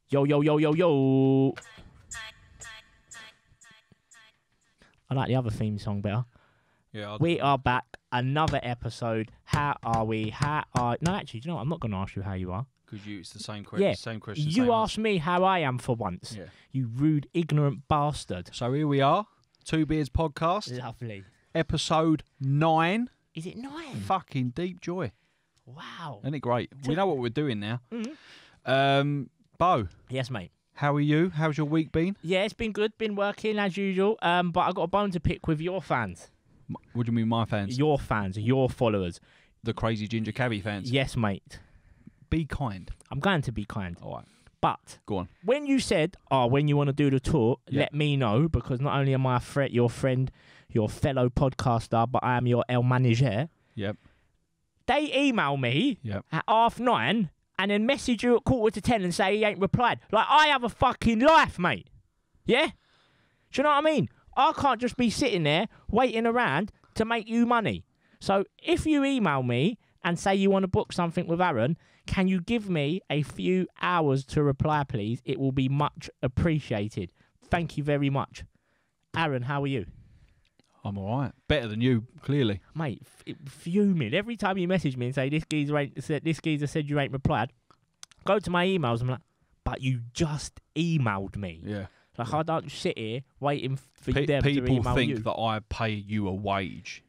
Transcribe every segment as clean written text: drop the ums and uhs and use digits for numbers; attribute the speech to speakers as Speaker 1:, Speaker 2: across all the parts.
Speaker 1: Yo, yo, yo, yo, yo. I like the other theme song better.
Speaker 2: Yeah.
Speaker 1: We are back. Another episode. How are we? No, actually, do you know what? I'm not going to ask you how you are.
Speaker 2: Because it's the same question.
Speaker 1: Yeah.
Speaker 2: Same question.
Speaker 1: You asked me how I am for once.
Speaker 2: Yeah.
Speaker 1: You rude, ignorant bastard.
Speaker 2: So here we are. 2Beards Podcast.
Speaker 1: Lovely.
Speaker 2: Episode 9.
Speaker 1: Is it 9?
Speaker 2: Fucking deep joy.
Speaker 1: Wow.
Speaker 2: Isn't it great? We know what we're doing now.
Speaker 1: Mm-hmm.
Speaker 2: Beau.
Speaker 1: Yes, mate.
Speaker 2: How are you? How's your week been?
Speaker 1: Yeah, it's been good. Been working as usual. But I got a bone to pick with your fans.
Speaker 2: What do you mean, my fans?
Speaker 1: Your fans, your followers.
Speaker 2: The crazy ginger cabbie fans.
Speaker 1: Yes, mate.
Speaker 2: Be kind.
Speaker 1: I'm going to be kind.
Speaker 2: All right.
Speaker 1: But
Speaker 2: go on.
Speaker 1: When you said, when you want to do the tour, let me know, because not only am I your friend, your fellow podcaster, but I am your El Manager.
Speaker 2: Yep.
Speaker 1: They email me at 9:30 and then message you at 9:45 and say he ain't replied. Like, I have a fucking life, mate. Yeah? Do you know what I mean? I can't just be sitting there waiting around to make you money. So if you email me and say you want to book something with Aaron, can you give me a few hours to reply, please? It will be much appreciated. Thank you very much. Aaron, how are you?
Speaker 2: I'm all right. Better than you, clearly.
Speaker 1: Mate, fuming. Every time you message me and say, this geezer said you ain't replied, go to my emails, I'm like, but you just emailed me.
Speaker 2: Yeah.
Speaker 1: Like, I don't sit here waiting for them to email you.
Speaker 2: People think that I pay you a wage,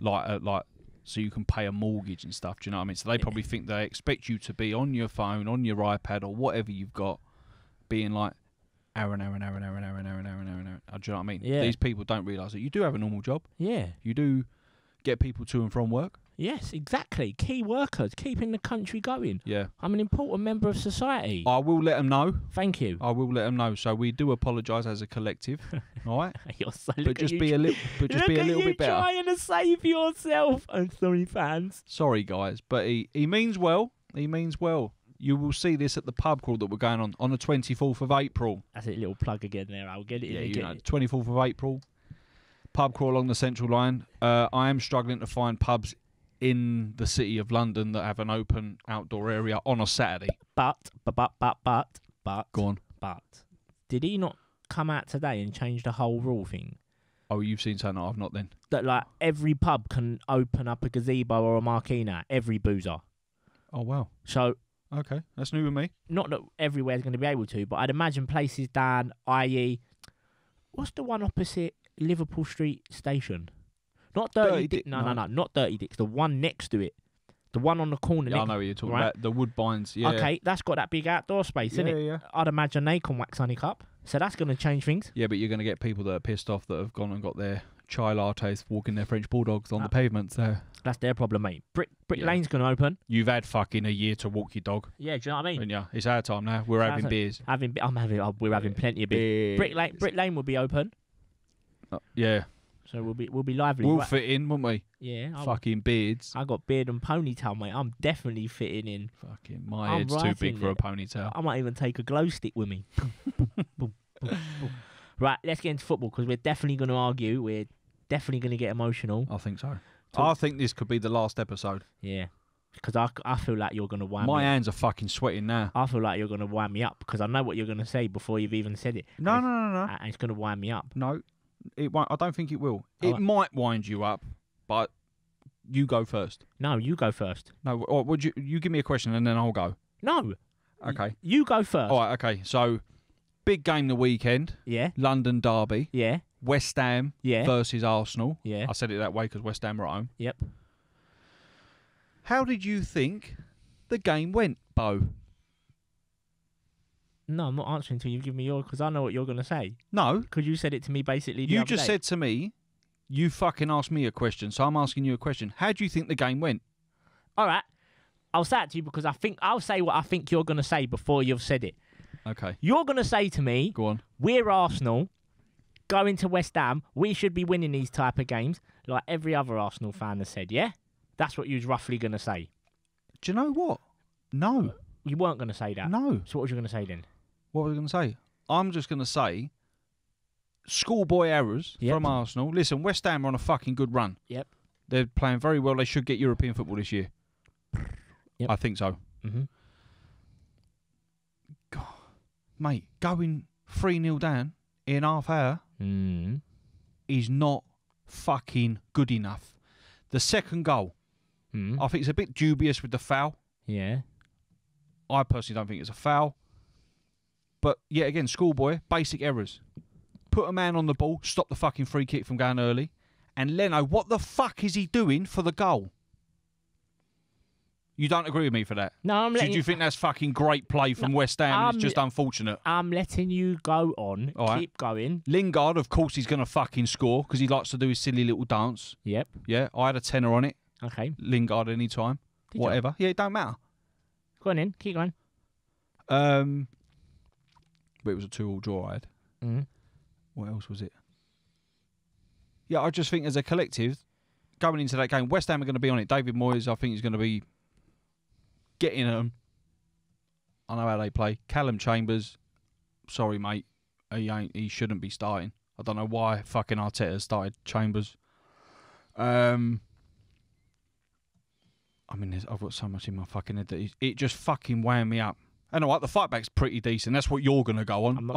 Speaker 2: like so you can pay a mortgage and stuff. Do you know what I mean? So they probably think they expect you to be on your phone, on your iPad, or whatever you've got, being like, Aaron. Do you know what I mean?
Speaker 1: Yeah.
Speaker 2: These people don't realise that you do have a normal job.
Speaker 1: Yeah.
Speaker 2: You do get people to and from work.
Speaker 1: Yes, exactly. Key workers, keeping the country going.
Speaker 2: Yeah.
Speaker 1: I'm an important member of society.
Speaker 2: I will let them know.
Speaker 1: Thank you.
Speaker 2: I will let them know. So we do apologise as a collective, all right?
Speaker 1: You're so
Speaker 2: But just be a little bit better.
Speaker 1: Trying to save yourself. I'm sorry, fans.
Speaker 2: Sorry, guys, but he means well. He means well. You will see this at the pub crawl that we're going on the 24th of April.
Speaker 1: That's a little plug again there. I'll get it.
Speaker 2: Yeah, you know, 24th of April. Pub crawl along the Central Line. I am struggling to find pubs in the city of London that have an open outdoor area on a Saturday.
Speaker 1: But.
Speaker 2: Go on.
Speaker 1: But did he not come out today and change the whole rule thing?
Speaker 2: Oh, you've seen something I've not then?
Speaker 1: That, like, every pub can open up a gazebo or a marquee now. Every boozer.
Speaker 2: Oh, wow.
Speaker 1: So...
Speaker 2: Okay, that's new with me.
Speaker 1: Not that everywhere's going to be able to, but I'd imagine places down, i.e., what's the one opposite Liverpool Street Station? Not Dirty Dick. No, not Dirty Dick's. The one next to it. The one on the corner.
Speaker 2: Yeah, I know what you're talking about. The Woodbines, yeah.
Speaker 1: Okay, that's got that big outdoor space, isn't it?
Speaker 2: Yeah.
Speaker 1: I'd imagine they can wax honey up. So that's going to change things.
Speaker 2: Yeah, but you're going to get people that are pissed off that have gone and got their chai lattes walking their French bulldogs on the pavements there.
Speaker 1: That's their problem, mate. Brick Lane's going to open.
Speaker 2: You've had fucking a year to walk your dog.
Speaker 1: Yeah, do you know what I mean?
Speaker 2: Yeah, it's our time now. We're having beers.
Speaker 1: We're having plenty of beers. Brick Lane will be open.
Speaker 2: Yeah.
Speaker 1: So we'll be lively.
Speaker 2: We'll fit in, won't we?
Speaker 1: Yeah.
Speaker 2: Fucking beards.
Speaker 1: I got beard and ponytail, mate. I'm definitely fitting in.
Speaker 2: Fucking my head's too big for a ponytail.
Speaker 1: I might even take a glow stick with me. Right, let's get into football, because we're definitely going to argue. We're definitely going to get emotional.
Speaker 2: I think so. I think this could be the last episode.
Speaker 1: Yeah. Because I feel like you're going to wind me up.
Speaker 2: My hands are fucking sweating now.
Speaker 1: I feel like you're going to wind me up, because I know what you're going to say before you've even said it.
Speaker 2: No.
Speaker 1: And it's going to wind me up.
Speaker 2: No, it won't. I don't think it will. It might wind you up, but you go first.
Speaker 1: No, you go first.
Speaker 2: No, or would you give me a question and then I'll go?
Speaker 1: No.
Speaker 2: Okay.
Speaker 1: You go first.
Speaker 2: All right, okay. So, big game the weekend.
Speaker 1: Yeah.
Speaker 2: London derby.
Speaker 1: Yeah.
Speaker 2: West Ham versus Arsenal.
Speaker 1: Yeah.
Speaker 2: I said it that way because West Ham are at home.
Speaker 1: Yep.
Speaker 2: How did you think the game went, Beau?
Speaker 1: No, I'm not answering until you give me yours, because I know what you're going to say.
Speaker 2: No.
Speaker 1: Because you said it to me basically the
Speaker 2: You
Speaker 1: other
Speaker 2: just
Speaker 1: day.
Speaker 2: said to me, you fucking asked me a question, so I'm asking you a question. How do you think the game went?
Speaker 1: All right. I'll say it to you, because I'll say what I think you're going to say before you've said it.
Speaker 2: Okay.
Speaker 1: You're going to say to me,
Speaker 2: go on.
Speaker 1: We're Arsenal, going to West Ham, we should be winning these type of games, like every other Arsenal fan has said, yeah? That's what you was roughly going to say.
Speaker 2: Do you know what? No.
Speaker 1: You weren't going to say that.
Speaker 2: No.
Speaker 1: So what was you going to say then?
Speaker 2: What was I going to say? I'm just going to say schoolboy errors from Arsenal. Listen, West Ham are on a fucking good run.
Speaker 1: Yep.
Speaker 2: They're playing very well. They should get European football this year.
Speaker 1: Yep.
Speaker 2: I think so.
Speaker 1: Mm-hmm.
Speaker 2: God, mate, going 3-0 down in half hour is not fucking good enough. The second goal, I think it's a bit dubious with the foul.
Speaker 1: Yeah.
Speaker 2: I personally don't think it's a foul. But yet again, schoolboy, basic errors. Put a man on the ball, stop the fucking free kick from going early. And Leno, what the fuck is he doing for the goal? You don't agree with me for that?
Speaker 1: No, I'm letting
Speaker 2: Do you think that's fucking great play from West Ham? It's just unfortunate.
Speaker 1: I'm letting you go on.
Speaker 2: All right.
Speaker 1: Keep going.
Speaker 2: Lingard, of course, he's going to fucking score because he likes to do his silly little dance.
Speaker 1: Yep.
Speaker 2: Yeah, I had a tenner on it.
Speaker 1: Okay.
Speaker 2: Lingard anytime. Whatever. Yeah, it don't matter.
Speaker 1: Go on in. Keep going.
Speaker 2: But it was a 2-2 draw I had.
Speaker 1: Mm.
Speaker 2: What else was it? Yeah, I just think as a collective, going into that game, West Ham are going to be on it. David Moyes, I think, is going to be getting at them. I know how they play. Callum Chambers, sorry, mate. He shouldn't be starting. I don't know why fucking Arteta started Chambers. I mean, I've got so much in my fucking head that it just fucking wound me up. And all right, the fight back's pretty decent. That's what you're going to go on.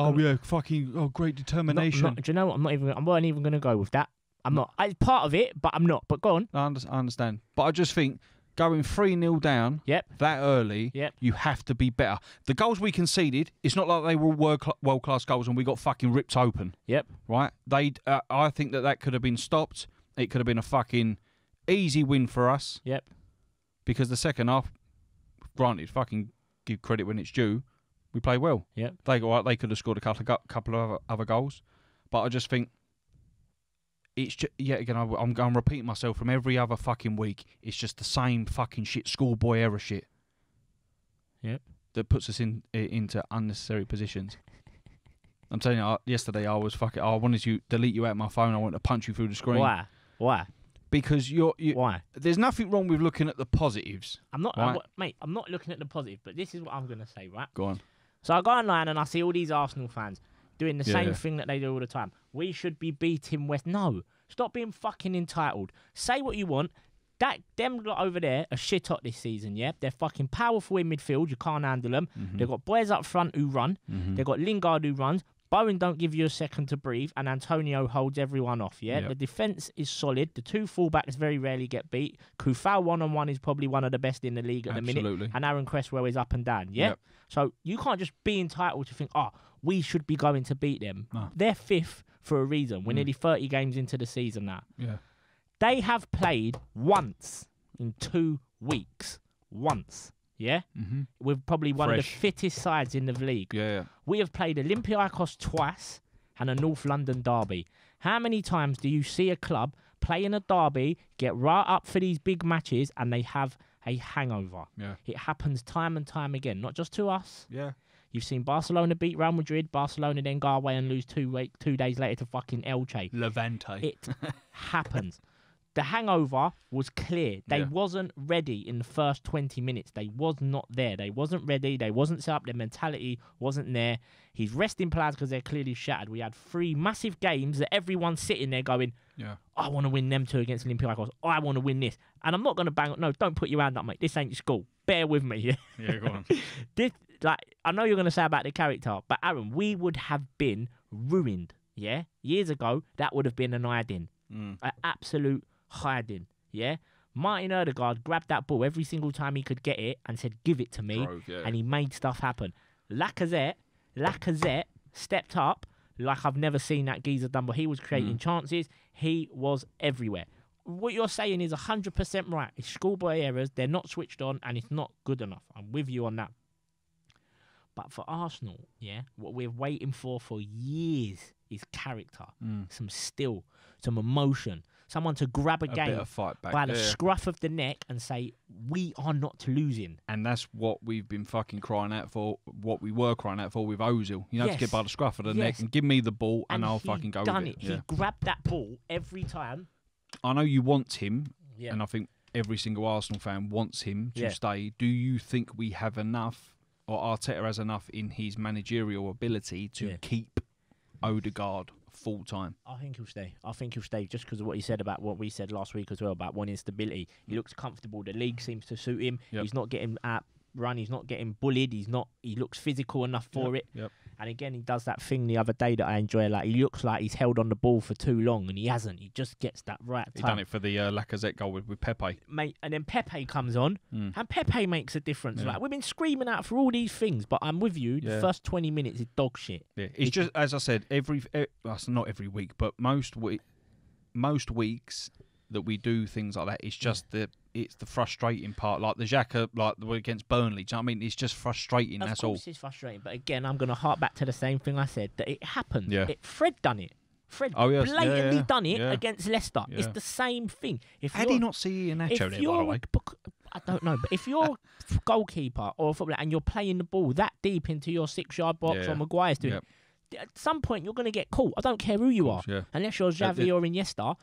Speaker 2: Great determination.
Speaker 1: Do you know what? I wasn't even going to go with that. I'm not. It's part of it, but I'm not. But go on.
Speaker 2: I understand. But I just think going 3-0 down that early, you have to be better. The goals we conceded, it's not like they were world-class goals and we got fucking ripped open.
Speaker 1: Yep.
Speaker 2: Right? I think that could have been stopped. It could have been a fucking easy win for us.
Speaker 1: Yep.
Speaker 2: Because the second half, granted, fucking give credit when it's due, we played well.
Speaker 1: Yep.
Speaker 2: They could have scored a couple of other goals. But I just think it's just, yet again, I'm repeating myself from every other fucking week. It's just the same fucking shit, schoolboy error shit.
Speaker 1: Yep.
Speaker 2: That puts us into unnecessary positions. I'm telling you, yesterday I wanted to delete you out of my phone. I wanted to punch you through the screen.
Speaker 1: Why?
Speaker 2: Because
Speaker 1: Why?
Speaker 2: There's nothing wrong with looking at the positives.
Speaker 1: I'm not,
Speaker 2: right?
Speaker 1: mate. I'm not looking at the positive, but this is what I'm gonna say, right?
Speaker 2: Go on.
Speaker 1: So I go online and I see all these Arsenal fans doing the same thing that they do all the time. We should be beating West. No, stop being fucking entitled. Say what you want. Them lot over there are shit hot this season, yeah? They're fucking powerful in midfield. You can't handle them.
Speaker 2: Mm-hmm.
Speaker 1: They've got boys up front who run.
Speaker 2: Mm-hmm.
Speaker 1: They've got Lingard who runs. Bowen don't give you a second to breathe, and Antonio holds everyone off, yeah?
Speaker 2: Yep.
Speaker 1: The defence is solid. The two fullbacks very rarely get beat. Kufal one-on-one is probably one of the best in the league at the minute. And Aaron Cresswell is up and down, yeah?
Speaker 2: Yep.
Speaker 1: So you can't just be entitled to think, we should be going to beat them.
Speaker 2: No.
Speaker 1: They're fifth for a reason. We're nearly 30 games into the season now.
Speaker 2: Yeah.
Speaker 1: They have played once in 2 weeks. Once. Yeah?
Speaker 2: Mm-hmm.
Speaker 1: We're probably one of the fittest sides in the league.
Speaker 2: Yeah.
Speaker 1: We have played Olympiacos twice and a North London derby. How many times do you see a club play in a derby, get right up for these big matches, and they have a hangover?
Speaker 2: Yeah.
Speaker 1: It happens time and time again, not just to us.
Speaker 2: Yeah.
Speaker 1: You've seen Barcelona beat Real Madrid, Barcelona then go away and lose 2 days later to fucking Elche.
Speaker 2: Levante.
Speaker 1: It happens. The hangover was clear. They wasn't ready in the first 20 minutes. They was not there. They wasn't ready. They wasn't set up. Their mentality wasn't there. He's resting players because they're clearly shattered. We had 3 massive games that everyone's sitting there going, I want to win them 2 against Olympiacos. I want to win this. And I'm not going to bang on. No, don't put your hand up, mate. This ain't your school. Bear with me.
Speaker 2: Yeah, go on.
Speaker 1: I know you're going to say about the character, but Aaron, we would have been ruined, yeah? Years ago, that would have been an hiding. An absolute hiding, yeah? Martin Odegaard grabbed that ball every single time he could get it and said, give it to me, and he made stuff happen. Lacazette stepped up like I've never seen that geezer done, but he was creating chances. He was everywhere. What you're saying is 100% right. It's schoolboy errors. They're not switched on, and it's not good enough. I'm with you on that. But for Arsenal, yeah, what we're waiting for years is character, some steel, some emotion, someone to grab a game
Speaker 2: bit of fight back.
Speaker 1: by the scruff of the neck and say, we are not losing.
Speaker 2: And that's what we've been fucking crying out for, what we were crying out for with Ozil. You know, to get by the scruff of the neck and give me the ball and I'll fucking go with it.
Speaker 1: Yeah. He grabbed that ball every time.
Speaker 2: I know you want him, and I think every single Arsenal fan wants him to stay. Do you think we have enough, or Arteta has enough in his managerial ability to keep Odegaard full time?
Speaker 1: I think he'll stay just because of what he said about what we said last week as well about wanting stability. He looks comfortable. The league seems to suit him. He's not getting run. He's not getting bullied. He looks physical enough for it.
Speaker 2: Yep.
Speaker 1: And again, he does that thing the other day that I enjoy. Like, he looks like he's held on the ball for too long, and he hasn't. He just gets that right time.
Speaker 2: He done it for the Lacazette goal with Pepe.
Speaker 1: Mate, and then Pepe comes on, and Pepe makes a difference.
Speaker 2: Yeah.
Speaker 1: Like, we've been screaming out for all these things, but I'm with you. The first 20 minutes is dog shit.
Speaker 2: Yeah. It's just, as I said, not every week, but most weeks that we do things like that, it's just it's the frustrating part, like the Xhaka, like the against Burnley. Do you know what I mean? It's just frustrating. That's all.
Speaker 1: Of course, it's frustrating, but again, I'm going to hark back to the same thing I said, that it happened.
Speaker 2: Yeah.
Speaker 1: Fred done it. Fred blatantly done it against Leicester. Yeah. It's the same thing.
Speaker 2: How do you not see Iheanacho there, by the way?
Speaker 1: I don't know, but if you're a goalkeeper or a footballer and you're playing the ball that deep into your 6-yard box, or Maguire's doing it, at some point you're going to get caught. I don't care who you are.
Speaker 2: Yeah.
Speaker 1: Unless you're Xavi or Iniesta,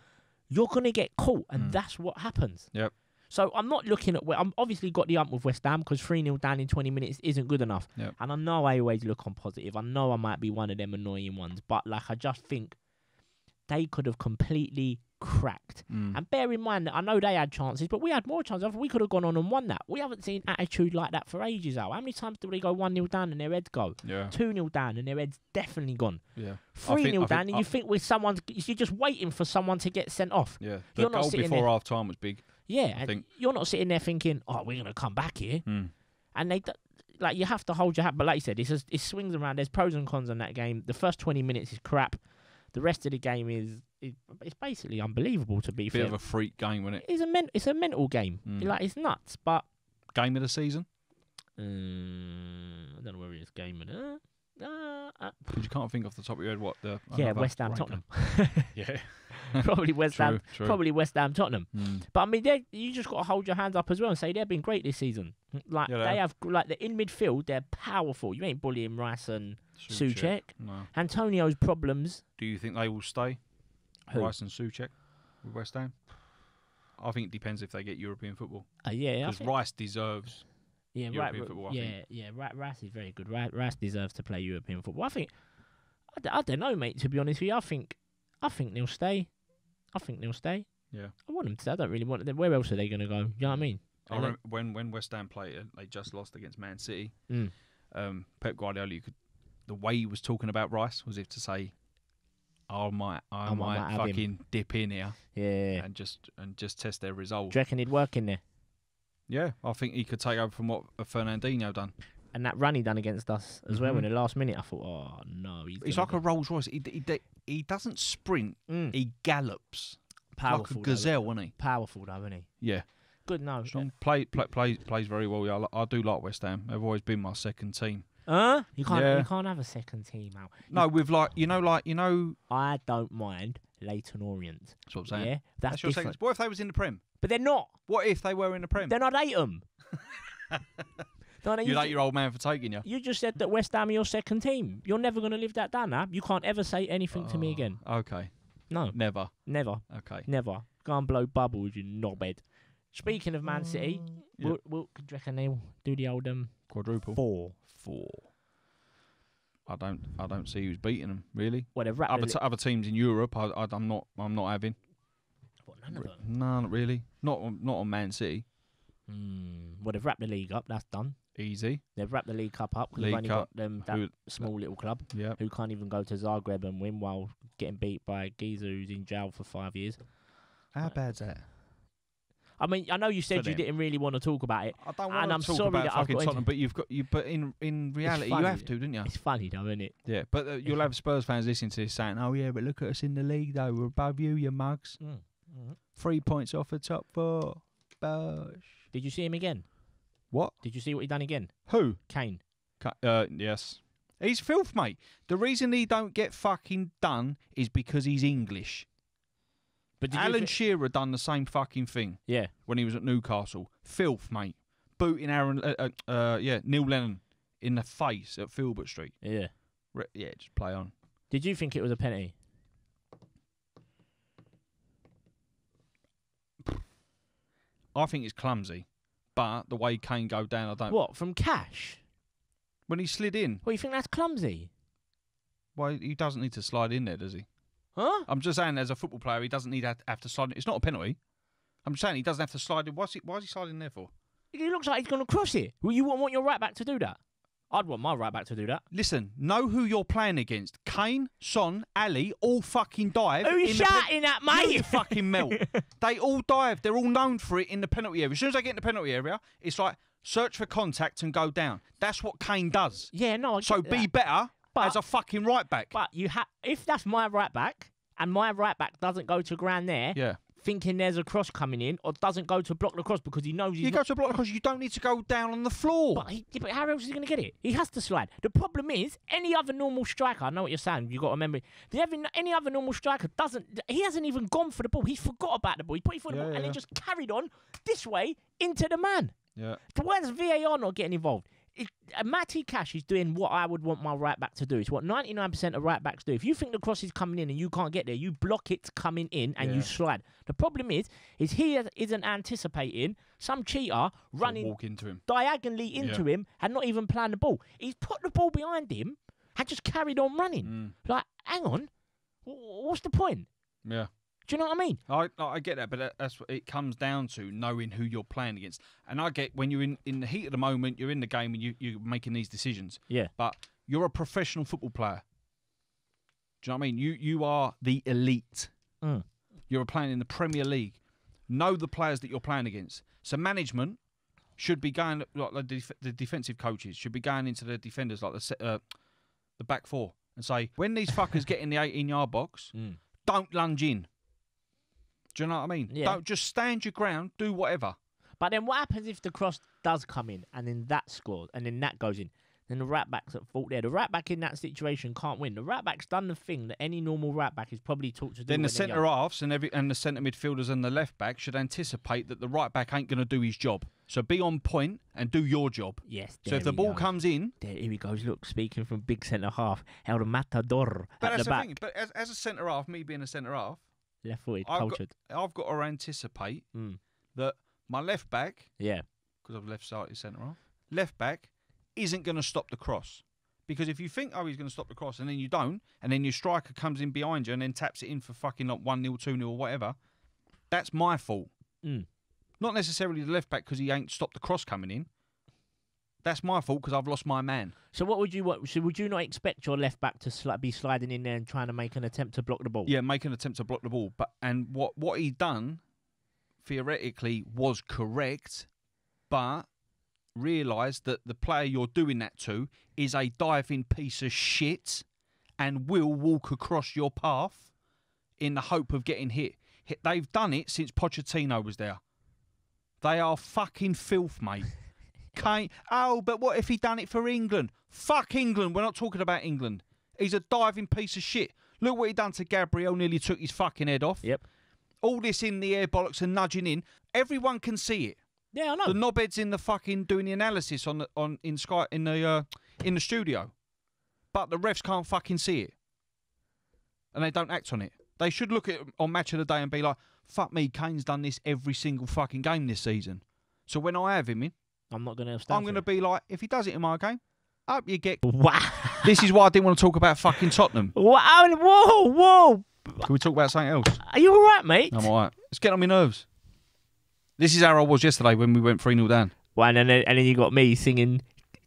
Speaker 1: you're going to get caught, and that's what happens.
Speaker 2: Yep.
Speaker 1: So I'm not looking at... I'm obviously got the ump with West Ham because 3-0 down in 20 minutes isn't good enough.
Speaker 2: Yep.
Speaker 1: And I know I always look on positive. I know I might be one of them annoying ones, but like, I just think they could have completely cracked. And bear in mind that I know they had chances, but we had more chances. We could have gone on and won that. We haven't seen attitude like that for ages, Al. How many times do they go 1-0 down and their heads go?
Speaker 2: Yeah.
Speaker 1: 2-0 down and their head's definitely gone.
Speaker 2: Yeah.
Speaker 1: 3-0 down and you think you're just waiting for someone to get sent off.
Speaker 2: Yeah. The goal before half time was big.
Speaker 1: Yeah, and you're not sitting there thinking, "Oh, we're gonna come back here," and you have to hold your hat. But like you said, it swings around. There's pros and cons on that game. The first 20 minutes is crap. The rest of the game it's basically unbelievable. To be fair,
Speaker 2: bit of a freak game, wasn't it?
Speaker 1: It's a mental game. It's nuts. But
Speaker 2: game of the season.
Speaker 1: I don't know whether it's game of the.
Speaker 2: Because you can't think off the top of your head what the
Speaker 1: West Ham Tottenham.
Speaker 2: Yeah.
Speaker 1: Probably West Ham.
Speaker 2: True.
Speaker 1: Probably West Ham Tottenham. But I mean, you just got to hold your hands up as well and say they've been great this season. Like they have, like in midfield, they're powerful. You ain't bullying Rice and Souček.
Speaker 2: No.
Speaker 1: Antonio's problems.
Speaker 2: Do you think they will stay?
Speaker 1: Who?
Speaker 2: Rice and Souček with West Ham. I think it depends if they get European football.
Speaker 1: Yeah,
Speaker 2: because Rice deserves. European football.
Speaker 1: Rice is very good. Rice deserves to play European football. I think. I don't know, mate. To be honest with you, I think they'll stay.
Speaker 2: Yeah.
Speaker 1: I want them to. I don't really want them. Where else are they going to go? You know what I mean?
Speaker 2: I remember when West Ham played, they just lost against Man City. Pep Guardiola, the way he was talking about Rice was if to say, I might fucking dip in here, and just test their resolve.
Speaker 1: Do you reckon he'd work in there?
Speaker 2: Yeah, I think he could take over from what Fernandinho done.
Speaker 1: And that run he done against us as well in the last minute, I thought, oh no,
Speaker 2: he's like a Rolls Royce. He doesn't sprint, he gallops.
Speaker 1: Powerful,
Speaker 2: like a gazelle, isn't he?
Speaker 1: Powerful, though, isn't he?
Speaker 2: Yeah.
Speaker 1: Good, no.
Speaker 2: Plays very well. Yeah, I do like West Ham. They've always been my second team.
Speaker 1: You can't have a second team out.
Speaker 2: No, with I
Speaker 1: don't mind Leyton Orient.
Speaker 2: That's what I'm saying.
Speaker 1: Yeah, that's
Speaker 2: your second. What if they was in the Prem?
Speaker 1: But they're not.
Speaker 2: What if they were in the Prem?
Speaker 1: Then I'd hate them.
Speaker 2: You like your old man for taking you.
Speaker 1: You just said that West Ham are your second team. You're never going to live that down, now. You can't ever say anything to me again.
Speaker 2: Okay.
Speaker 1: No.
Speaker 2: Never.
Speaker 1: Okay. Never. Go and blow bubbles, you knobhead. Speaking of Man City, do you reckon they'll do the old
Speaker 2: quadruple?
Speaker 1: 4.
Speaker 2: I don't see who's beating them really.
Speaker 1: Well,
Speaker 2: other teams in Europe, I'm not having.
Speaker 1: What, none of them?
Speaker 2: No, not really. Not on Man City.
Speaker 1: Well, they've wrapped the league up. That's done.
Speaker 2: Easy.
Speaker 1: They've wrapped the League Cup up because they've only got them small little club who can't even go to Zagreb and win while getting beat by a geezer who's in jail for 5 years.
Speaker 2: How bad's that?
Speaker 1: I mean, I know you said you didn't really want to talk about it.
Speaker 2: I don't want to talk about fucking Tottenham, but in reality you have to, didn't you?
Speaker 1: It's funny though, isn't it?
Speaker 2: Yeah, but you'll have Spurs fans listening to this saying, "Oh yeah, but look at us in the league though. We're above you, you mugs. 3 points off the top 4. Bosh."
Speaker 1: Did you see him again?
Speaker 2: What?
Speaker 1: Did you see what he done again?
Speaker 2: Who?
Speaker 1: Kane.
Speaker 2: Yes. He's filth, mate. The reason he don't get fucking done is because he's English. But Alan Shearer done the same fucking thing.
Speaker 1: Yeah.
Speaker 2: When he was at Newcastle. Filth, mate. Booting Neil Lennon in the face at Filbert Street.
Speaker 1: Yeah.
Speaker 2: Yeah, just play on.
Speaker 1: Did you think it was a penalty?
Speaker 2: I think it's clumsy. But the way Kane go down, I don't...
Speaker 1: What, from Cash?
Speaker 2: When he slid in.
Speaker 1: Well, you think that's clumsy?
Speaker 2: Well, he doesn't need to slide in there, does he?
Speaker 1: Huh?
Speaker 2: I'm just saying, as a football player, he doesn't need to have to slide in. It's not a penalty. I'm just saying he doesn't have to slide in. Why is he sliding in there for?
Speaker 1: He looks like he's going to cross it. Well, you want your right back to do that? I'd want my right back to do that.
Speaker 2: Listen, know who you're playing against. Kane, Son, Ali, all fucking dive.
Speaker 1: Who are you shouting at, mate?
Speaker 2: You fucking melt. They all dive. They're all known for it in the penalty area. As soon as they get in the penalty area, it's like search for contact and go down. That's what Kane does.
Speaker 1: Yeah, no, I get
Speaker 2: So
Speaker 1: that.
Speaker 2: be better as a fucking right back.
Speaker 1: But if that's my right back, and my right back doesn't go to ground there, thinking there's a cross coming in, or doesn't go to block the cross because he knows
Speaker 2: you go to block the cross, you don't need to go down on the floor.
Speaker 1: But how else is he going to get it? He has to slide. The problem is, any other normal striker, I know what you're saying, you've got to remember, any other normal striker he hasn't even gone for the ball. He's forgot about the ball. He put it for the ball and he just carried on this way into the man.
Speaker 2: Yeah.
Speaker 1: Why does VAR not getting involved? Matty Cash is doing what I would want my right back to do. It's what 99% of right backs do. If you think the cross is coming in and you can't get there, you block it coming in and you slide. The problem is he isn't anticipating some cheater running
Speaker 2: walk into him
Speaker 1: diagonally into him and not even playing the ball. He's put the ball behind him and just carried on running. Like, hang on, what's the point?
Speaker 2: Yeah.
Speaker 1: Do you know what I mean?
Speaker 2: I get that, but that's what it comes down to, knowing who you're playing against. And I get when you're in the heat of the moment, you're in the game and you're making these decisions.
Speaker 1: Yeah.
Speaker 2: But you're a professional football player. Do you know what I mean? You are the elite. You're playing in the Premier League. Know the players that you're playing against. So management should be going, like the defensive coaches should be going into the defenders, like the back four, and say, when these fuckers get in the 18-yard box, don't lunge in. Do you know what I mean?
Speaker 1: Yeah.
Speaker 2: Don't just stand your ground, do whatever.
Speaker 1: But then what happens if the cross does come in and then that scores and then that goes in? Then the right back's at fault there. The right back in that situation can't win. The right back's done the thing that any normal right back is probably taught to do.
Speaker 2: Then the centre halves and the centre midfielders and the left back should anticipate that the right back ain't going to do his job. So be on point and do your job.
Speaker 1: Yes.
Speaker 2: So if the ball comes in,
Speaker 1: here he goes. Look, speaking from big centre half, El Matador
Speaker 2: but
Speaker 1: at
Speaker 2: that's
Speaker 1: the back.
Speaker 2: thing. But as a centre half, me being a centre half,
Speaker 1: left footed, cultured.
Speaker 2: I've got to anticipate that my left back, because I've left-sided centre half, left back isn't going to stop the cross. Because if you think, he's going to stop the cross, and then you don't, and then your striker comes in behind you and then taps it in for fucking like 1-0, 2-0 or whatever, that's my fault. Not necessarily the left back because he ain't stopped the cross coming in. That's my fault because I've lost my man.
Speaker 1: So what would you want? So would you not expect your left back to be sliding in there and trying to make an attempt to block the ball?
Speaker 2: Yeah, make an attempt to block the ball. And what he done, theoretically, was correct, but realised that the player you're doing that to is a diving piece of shit and will walk across your path in the hope of getting hit. They've done it since Pochettino was there. They are fucking filth, mate. Kane, but what if he done it for England? Fuck England. We're not talking about England. He's a diving piece of shit. Look what he done to Gabriel. Nearly took his fucking head off.
Speaker 1: Yep.
Speaker 2: All this in the air bollocks and nudging in. Everyone can see it.
Speaker 1: Yeah, I know.
Speaker 2: The knobheads in the fucking doing the analysis in the studio, but the refs can't fucking see it, and they don't act on it. They should look at it on Match of the Day and be like, "Fuck me, Kane's done this every single fucking game this season." So when I have him in,
Speaker 1: I'm not going to.
Speaker 2: I'm going to be like, if he does it in my game, up you get.
Speaker 1: Wow.
Speaker 2: This is why I didn't want to talk about fucking Tottenham.
Speaker 1: Wow! Whoa!
Speaker 2: Can we talk about something else?
Speaker 1: Are you all right, mate?
Speaker 2: I'm all right. It's getting on my nerves. This is how I was yesterday when we went 3-0 down.
Speaker 1: Well, and then you got me singing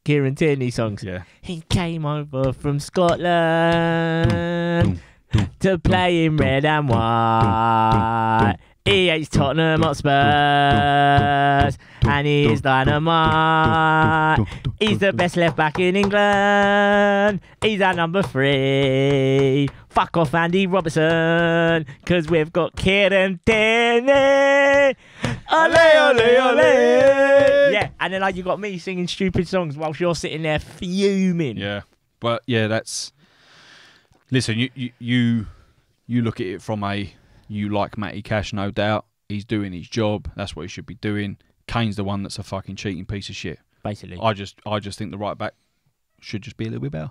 Speaker 1: Kieran Tierney songs.
Speaker 2: Yeah.
Speaker 1: He came over from Scotland to play in red and white. He hates Tottenham Hotspurs and he is dynamite. He's the best left back in England. He's our number 3. Fuck off Andy Robertson, cause we've got Kieran Tierney. Ole, ole, ole. Yeah, and then you got me singing stupid songs whilst you're sitting there fuming.
Speaker 2: Yeah, but yeah, that's. Listen, you look at it from you like Matty Cash, no doubt. He's doing his job. That's what he should be doing. Kane's the one that's a fucking cheating piece of shit.
Speaker 1: Basically,
Speaker 2: I just think the right back should just be a little bit better.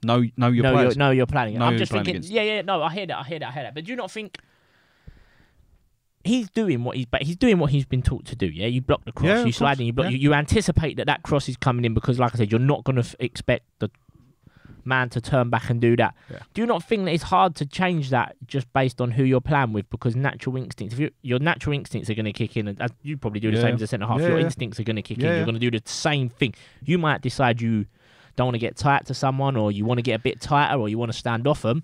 Speaker 2: Know your players.
Speaker 1: You're planning. I'm just thinking.
Speaker 2: Against.
Speaker 1: Yeah. No, I hear that. But do you not think he's doing what he's doing what he's been taught to do? Yeah, you block the cross, you slide in, you block. You anticipate that cross is coming in because, like I said, you're not going to expect the man to turn back and do that.
Speaker 2: Yeah.
Speaker 1: Do you not think that it's hard to change that just based on who you're playing with? Because natural instincts, your natural instincts are going to kick in, and as you probably do the same as a centre half. Your instincts are going to kick in. You're going to do the same thing. You might decide you don't want to get tight to someone, or you want to get a bit tighter, or you want to stand off them.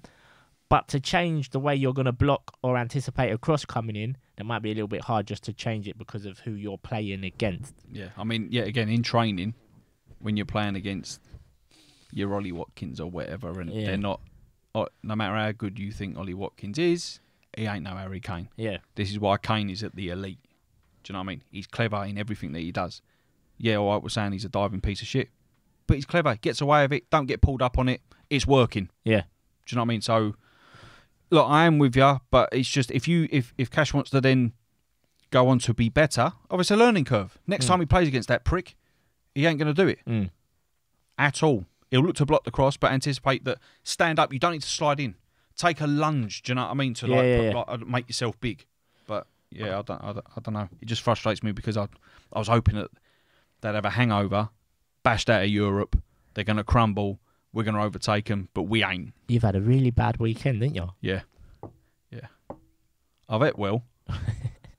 Speaker 1: But to change the way you're going to block or anticipate a cross coming in, that might be a little bit hard just to change it because of who you're playing against.
Speaker 2: Yeah, I mean, again, in training, when you're playing against your Ollie Watkins or whatever, and they're not, no matter how good you think Ollie Watkins is, he ain't no Harry Kane.
Speaker 1: Yeah.
Speaker 2: This is why Kane is at the elite. Do you know what I mean? He's clever in everything that he does. Yeah, all right, we're saying he's a diving piece of shit, but he's clever, gets away with it, don't get pulled up on it, it's working.
Speaker 1: Yeah.
Speaker 2: Do you know what I mean? So, look, I am with you, but it's just if Cash wants to then go on to be better, obviously a learning curve. Next time he plays against that prick, he ain't going to do it at all. He'll look to block the cross, but anticipate that stand up. You don't need to slide in. Take a lunge. Do you know what I mean? To like make yourself big. But yeah, I don't know. It just frustrates me because I was hoping that they'd have a hangover, bashed out of Europe. They're going to crumble. We're going to overtake them, but we ain't. You've
Speaker 1: had a really bad weekend, didn't you?
Speaker 2: Yeah. I've ate well,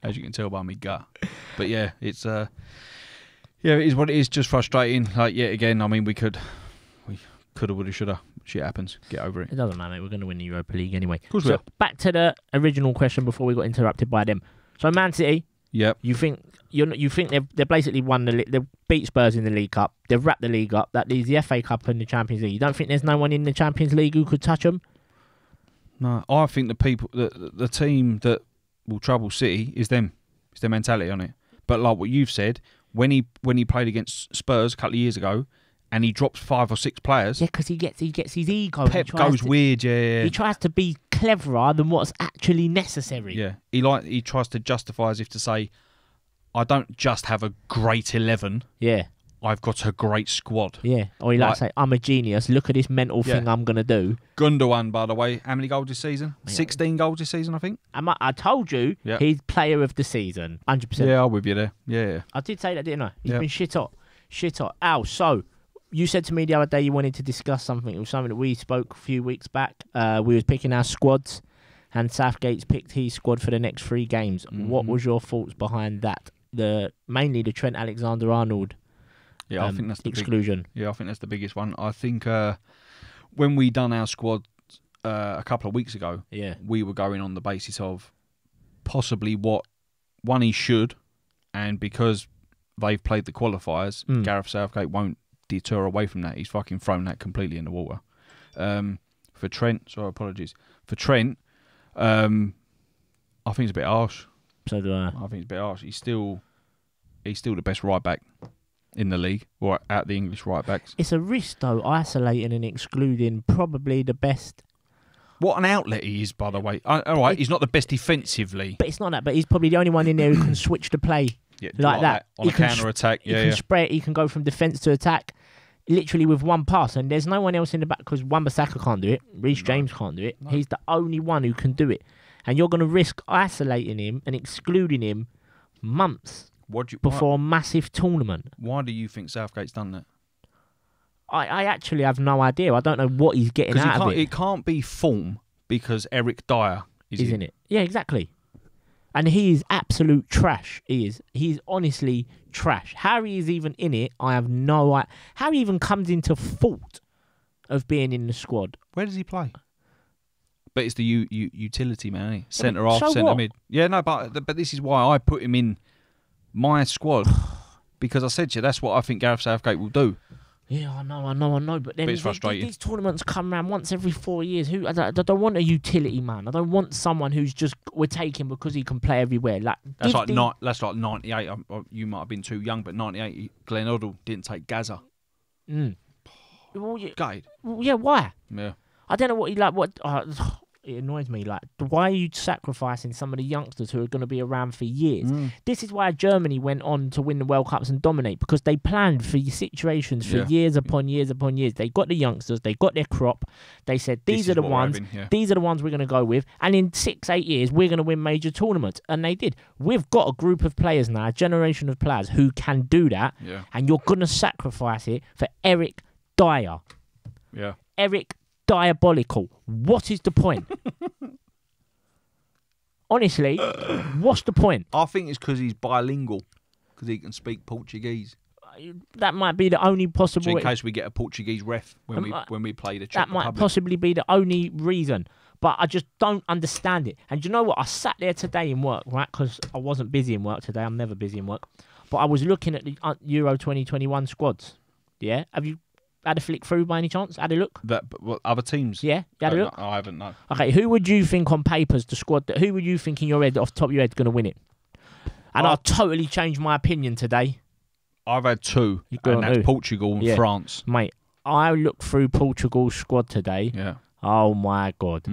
Speaker 2: as you can tell by my gut. But yeah, it's it is what it is. Just frustrating. Like again, I mean, we coulda, woulda, shoulda. Shit happens. Get over it.
Speaker 1: It doesn't matter, mate. We're going to win the Europa League anyway.
Speaker 2: Of course we are.
Speaker 1: Back to the original question before we got interrupted by them. So Man City.
Speaker 2: Yep.
Speaker 1: You think they've basically won they beat Spurs in the League Cup. They've wrapped the League up. That leaves the FA Cup and the Champions League. You don't think there's no one in the Champions League who could touch them?
Speaker 2: No, I think the team that will trouble City is them. It's their mentality on it. But like what you've said, when he played against Spurs a couple of years ago, and he drops 5 or 6 players.
Speaker 1: Yeah, because he gets his ego.
Speaker 2: Pep goes weird. Yeah.
Speaker 1: He tries to be cleverer than what's actually necessary.
Speaker 2: Yeah, he tries to justify as if to say, I don't just have a great 11.
Speaker 1: Yeah.
Speaker 2: I've got a great squad.
Speaker 1: Yeah. Or he likes to say, I'm a genius. Look at this mental thing I'm going to do.
Speaker 2: Gundogan, by the way, how many goals this season? 16 goals this season, I think.
Speaker 1: I told you he's player of the season. 100%.
Speaker 2: Yeah, I'm with you there. Yeah.
Speaker 1: I did say that, didn't I? He's been shit hot. Al, so you said to me the other day you wanted to discuss something. It was something that we spoke a few weeks back. We was picking our squads, and Southgate's picked his squad for the next 3 games. Mm-hmm. What was your thoughts behind that? Mainly the Trent Alexander-Arnold
Speaker 2: I think that's the
Speaker 1: exclusion.
Speaker 2: I think that's the biggest one. I think when we done our squad a couple of weeks ago, we were going on the basis of possibly what one he should, and because they've played the qualifiers, Gareth Southgate won't deter away from that. He's fucking thrown that completely in the water. For Trent, sorry, apologies. For Trent, I think it's a bit harsh.
Speaker 1: So do I.
Speaker 2: I think it's a bit harsh. He's still the best right back in the league, or at the English right backs.
Speaker 1: It's a risk, though, isolating and excluding probably the best.
Speaker 2: What an outlet he is, by the way. All right, he's not the best defensively.
Speaker 1: But it's not that, but he's probably the only one in there who can switch the play like that.
Speaker 2: On a counter-attack.
Speaker 1: He can spread. He can go from defence to attack literally with one pass, and there's no one else in the back because Wan-Bissaka can't do it. Reece James can't do it. No. He's the only one who can do it. And you're going to risk isolating him and excluding him months before a massive tournament.
Speaker 2: Why do you think Southgate's done that?
Speaker 1: I actually have no idea. I don't know what he's getting out of it.
Speaker 2: It can't be form because Eric Dyer is in it.
Speaker 1: Yeah, exactly. And he is absolute trash. He is. He's honestly trash. How he is even in it, I have no idea. How he even comes into fault of being in the squad.
Speaker 2: Where does he play? But it's the utility man, isn't he? Centre half, centre mid. Yeah, no, but this is why I put him in my squad because I said to you that's what I think Gareth Southgate will do.
Speaker 1: Yeah, I know. But then
Speaker 2: it's frustrating.
Speaker 1: These tournaments come around once every 4 years. I don't want a utility man. I don't want someone who's just we're taking because he can play everywhere.
Speaker 2: That's like 98. You might have been too young, but 98. Glenn Hoddle didn't take Gaza.
Speaker 1: Well,
Speaker 2: Gutted.
Speaker 1: Well, yeah, why?
Speaker 2: Yeah.
Speaker 1: I don't know what he like. It annoys me. Like, why are you sacrificing some of the youngsters who are going to be around for years? This is why Germany went on to win the World Cups and dominate, because they planned for situations for years upon years upon years. They got the youngsters, they got their crop. They said these are the ones. These are the ones we're going to go with, and in 6-8 years we're going to win major tournaments, and they did. We've got a group of players now, a generation of players who can do that, and you're going to sacrifice it for Eric Dyer.
Speaker 2: Yeah.
Speaker 1: Eric Diabolical. What is the point? Honestly, what's the point?
Speaker 2: I think it's because he's bilingual, because he can speak Portuguese.
Speaker 1: That might be the only possible.
Speaker 2: So in case we get a Portuguese ref when we play the Czech
Speaker 1: That might
Speaker 2: Republic.
Speaker 1: possibly be the only reason. But I just don't understand it. And you know what? I sat there today in work, right? Because I wasn't busy in work today. I'm never busy in work. But I was looking at the Euro 2021 squads. Yeah? Have you had a flick through by any chance? Had a look?
Speaker 2: What, other teams?
Speaker 1: Yeah? You had a look?
Speaker 2: No, I haven't, no.
Speaker 1: Okay, who would you think on paper's the squad? Who would you think in your head, off the top of your head, going to win it? And I'll totally change my opinion today.
Speaker 2: I've had two, and that's Portugal and France.
Speaker 1: Mate, I looked through Portugal's squad today.
Speaker 2: Yeah.
Speaker 1: Oh, my God.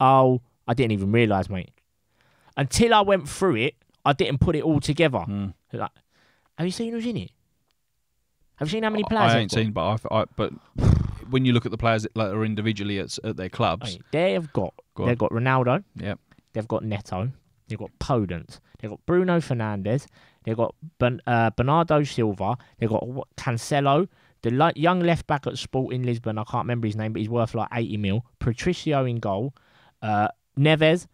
Speaker 1: Oh, I didn't even realise, mate. Until I went through it, I didn't put it all together. Like, have you seen who's in it? Have you seen how many players?
Speaker 2: I ain't seen, but but when you look at the players that are individually at their clubs,
Speaker 1: mate, they've got Ronaldo.
Speaker 2: Yep.
Speaker 1: They've got Neto. They've got Podence. They've got Bruno Fernandes. They've got Bernardo Silva. They've got Cancelo. The young left back at Sporting Lisbon. I can't remember his name, but he's worth like 80 mil. Patricio in goal. Neves.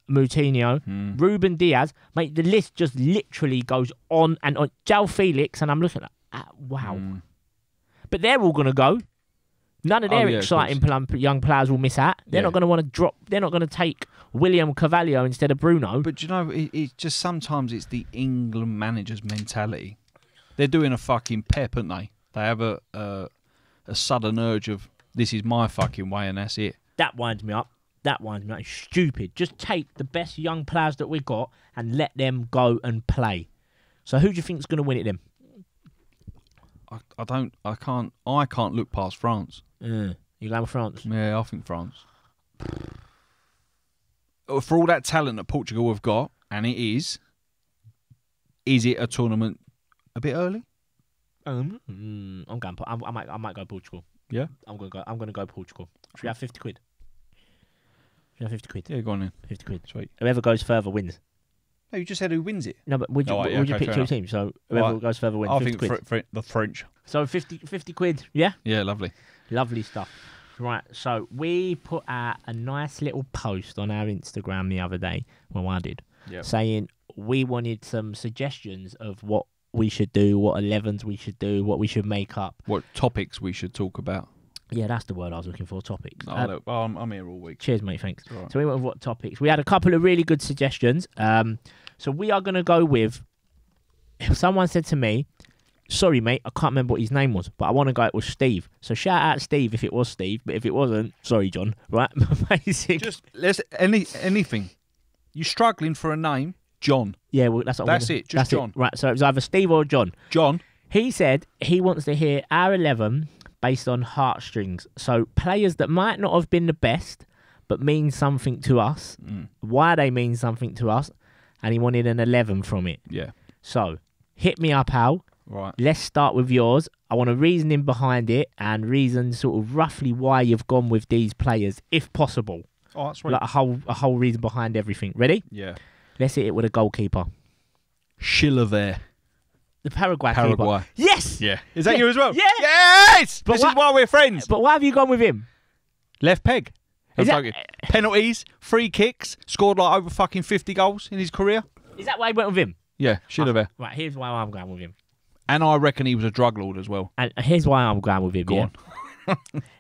Speaker 1: Moutinho, Ruben Diaz, mate, the list just literally goes on and on. João Felix, and I'm looking at wow. But they're all going to go. None of their exciting young players will miss out. They're not going to want to drop. They're not going to take William Carvalho instead of Bruno.
Speaker 2: But you know, it's just sometimes it's the England manager's mentality. They're doing a fucking pep, aren't they? They have a sudden urge of, this is my fucking way and that's it.
Speaker 1: That winds me up. It's stupid. Just take the best young players that we got and let them go and play. So who do you think is going to win it then?
Speaker 2: I can't look past France.
Speaker 1: You going with France?
Speaker 2: Yeah, I think France. For all that talent that Portugal have got, and it is it a tournament a bit early?
Speaker 1: I'm going. I might go Portugal.
Speaker 2: Yeah,
Speaker 1: I'm gonna go Portugal. Should we have 50 quid? Yeah, 50 quid.
Speaker 2: Yeah, go on then.
Speaker 1: 50 quid.
Speaker 2: Sweet.
Speaker 1: Whoever goes further wins.
Speaker 2: No, you just said who wins it.
Speaker 1: No, but would you pick two teams? So whoever goes further wins.
Speaker 2: I
Speaker 1: 50
Speaker 2: think
Speaker 1: quid.
Speaker 2: the French.
Speaker 1: So 50 quid, yeah?
Speaker 2: Yeah, lovely.
Speaker 1: Lovely stuff. Right, so we put out a nice little post on our Instagram the other day, well, I did, saying we wanted some suggestions of what we should do, what 11s we should do, what we should make up.
Speaker 2: What topics we should talk about.
Speaker 1: Yeah, that's the word I was looking for, topics.
Speaker 2: I'm here all week.
Speaker 1: Cheers, mate, thanks.
Speaker 2: Right.
Speaker 1: So we went with what topics. We had a couple of really good suggestions. So we are going to go with, someone said to me, sorry, mate, I can't remember what his name was, but I want to go with Steve. So shout out Steve if it was Steve, but if it wasn't, sorry, John. Right? Amazing.
Speaker 2: Just anything. You're struggling for a name, John.
Speaker 1: Yeah, well, that's
Speaker 2: it. Just John.
Speaker 1: It. Right, so it was either Steve or John.
Speaker 2: John.
Speaker 1: He said he wants to hear our 11 based on heartstrings. So players that might not have been the best, but mean something to us. Why they mean something to us, and he wanted an 11 from it.
Speaker 2: Yeah.
Speaker 1: So hit me up, Al.
Speaker 2: Right.
Speaker 1: Let's start with yours. I want a reasoning behind it and reason sort of roughly why you've gone with these players, if possible.
Speaker 2: Oh, that's right.
Speaker 1: Like a whole reason behind everything. Ready?
Speaker 2: Yeah.
Speaker 1: Let's hit it with a goalkeeper.
Speaker 2: Chilavert.
Speaker 1: The Paraguay keeper. Yes!
Speaker 2: Yeah. Is that you as well?
Speaker 1: Yeah!
Speaker 2: Yes! This is why we're friends.
Speaker 1: But why have you gone with him?
Speaker 2: Left peg.
Speaker 1: Is that...
Speaker 2: Penalties, free kicks, scored like over fucking 50 goals in his career.
Speaker 1: Is that why you went with him?
Speaker 2: Yeah, Chilavert.
Speaker 1: Right, here's why I'm going with him.
Speaker 2: And I reckon he was a drug lord as well.
Speaker 1: And here's why I'm going with him.
Speaker 2: Go on.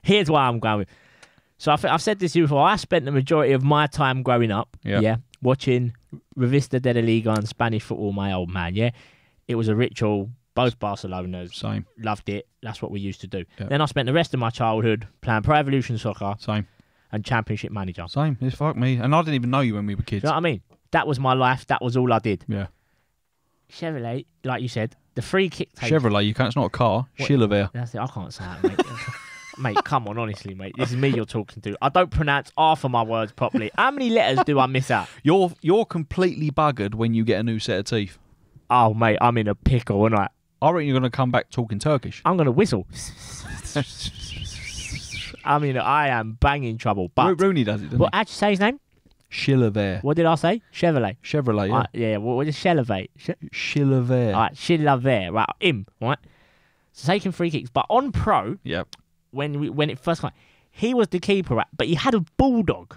Speaker 1: Here's why I'm going with him. So I've said this to you before. I spent the majority of my time growing up, watching Revista de la Liga and Spanish football, my old man, It was a ritual. Both Barcelonas.
Speaker 2: Same.
Speaker 1: Loved it. That's what we used to do.
Speaker 2: Yeah.
Speaker 1: Then I spent the rest of my childhood playing Pro Evolution Soccer.
Speaker 2: Same.
Speaker 1: And Championship Manager.
Speaker 2: Same. It's fuck me. And I didn't even know you when we were kids.
Speaker 1: Do you know what I mean? That was my life. That was all I did.
Speaker 2: Yeah.
Speaker 1: Chevrolet, like you said, the free kick takes...
Speaker 2: Chevrolet, you can't. It's not a car. Chilavert.
Speaker 1: That's it. I can't say that, mate. Mate, come on, honestly, mate. This is me you're talking to. I don't pronounce half of my words properly. How many letters do I miss out?
Speaker 2: You're completely buggered when you get a new set of teeth.
Speaker 1: Oh, mate, I'm in a pickle, aren't I?
Speaker 2: I reckon you're going to come back talking Turkish.
Speaker 1: I'm going to whistle. I am banging trouble. But
Speaker 2: Rooney does it, doesn't
Speaker 1: he? How'd you say his name?
Speaker 2: Chilavert.
Speaker 1: What did I say? Chevrolet.
Speaker 2: Chevrolet, yeah.
Speaker 1: Yeah, what is Chevrolet?
Speaker 2: Chilavert.
Speaker 1: All right, Chilavert. Right, him, right? So taking free kicks. But on pro,
Speaker 2: yep.
Speaker 1: when it first came, he was the keeper, but he had a bulldog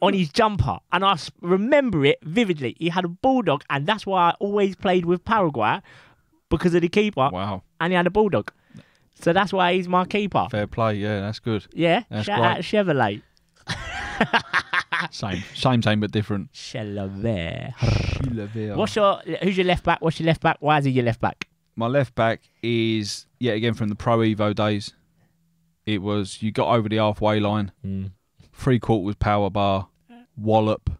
Speaker 1: on his jumper, and I remember it vividly. He had a bulldog, and that's why I always played with Paraguay, because of the keeper.
Speaker 2: Wow.
Speaker 1: And he had a bulldog. So that's why he's my keeper.
Speaker 2: Fair play, yeah, that's good.
Speaker 1: Yeah,
Speaker 2: that's
Speaker 1: shout
Speaker 2: great.
Speaker 1: out Chevrolet.
Speaker 2: Same, but different.
Speaker 1: Chevrolet.
Speaker 2: Chevrolet.
Speaker 1: Who's your left back? What's your left back? Why is he your left back?
Speaker 2: My left back is, yet again, from the Pro Evo days. It was, you got over the halfway line, 3/4 power bar, wallop,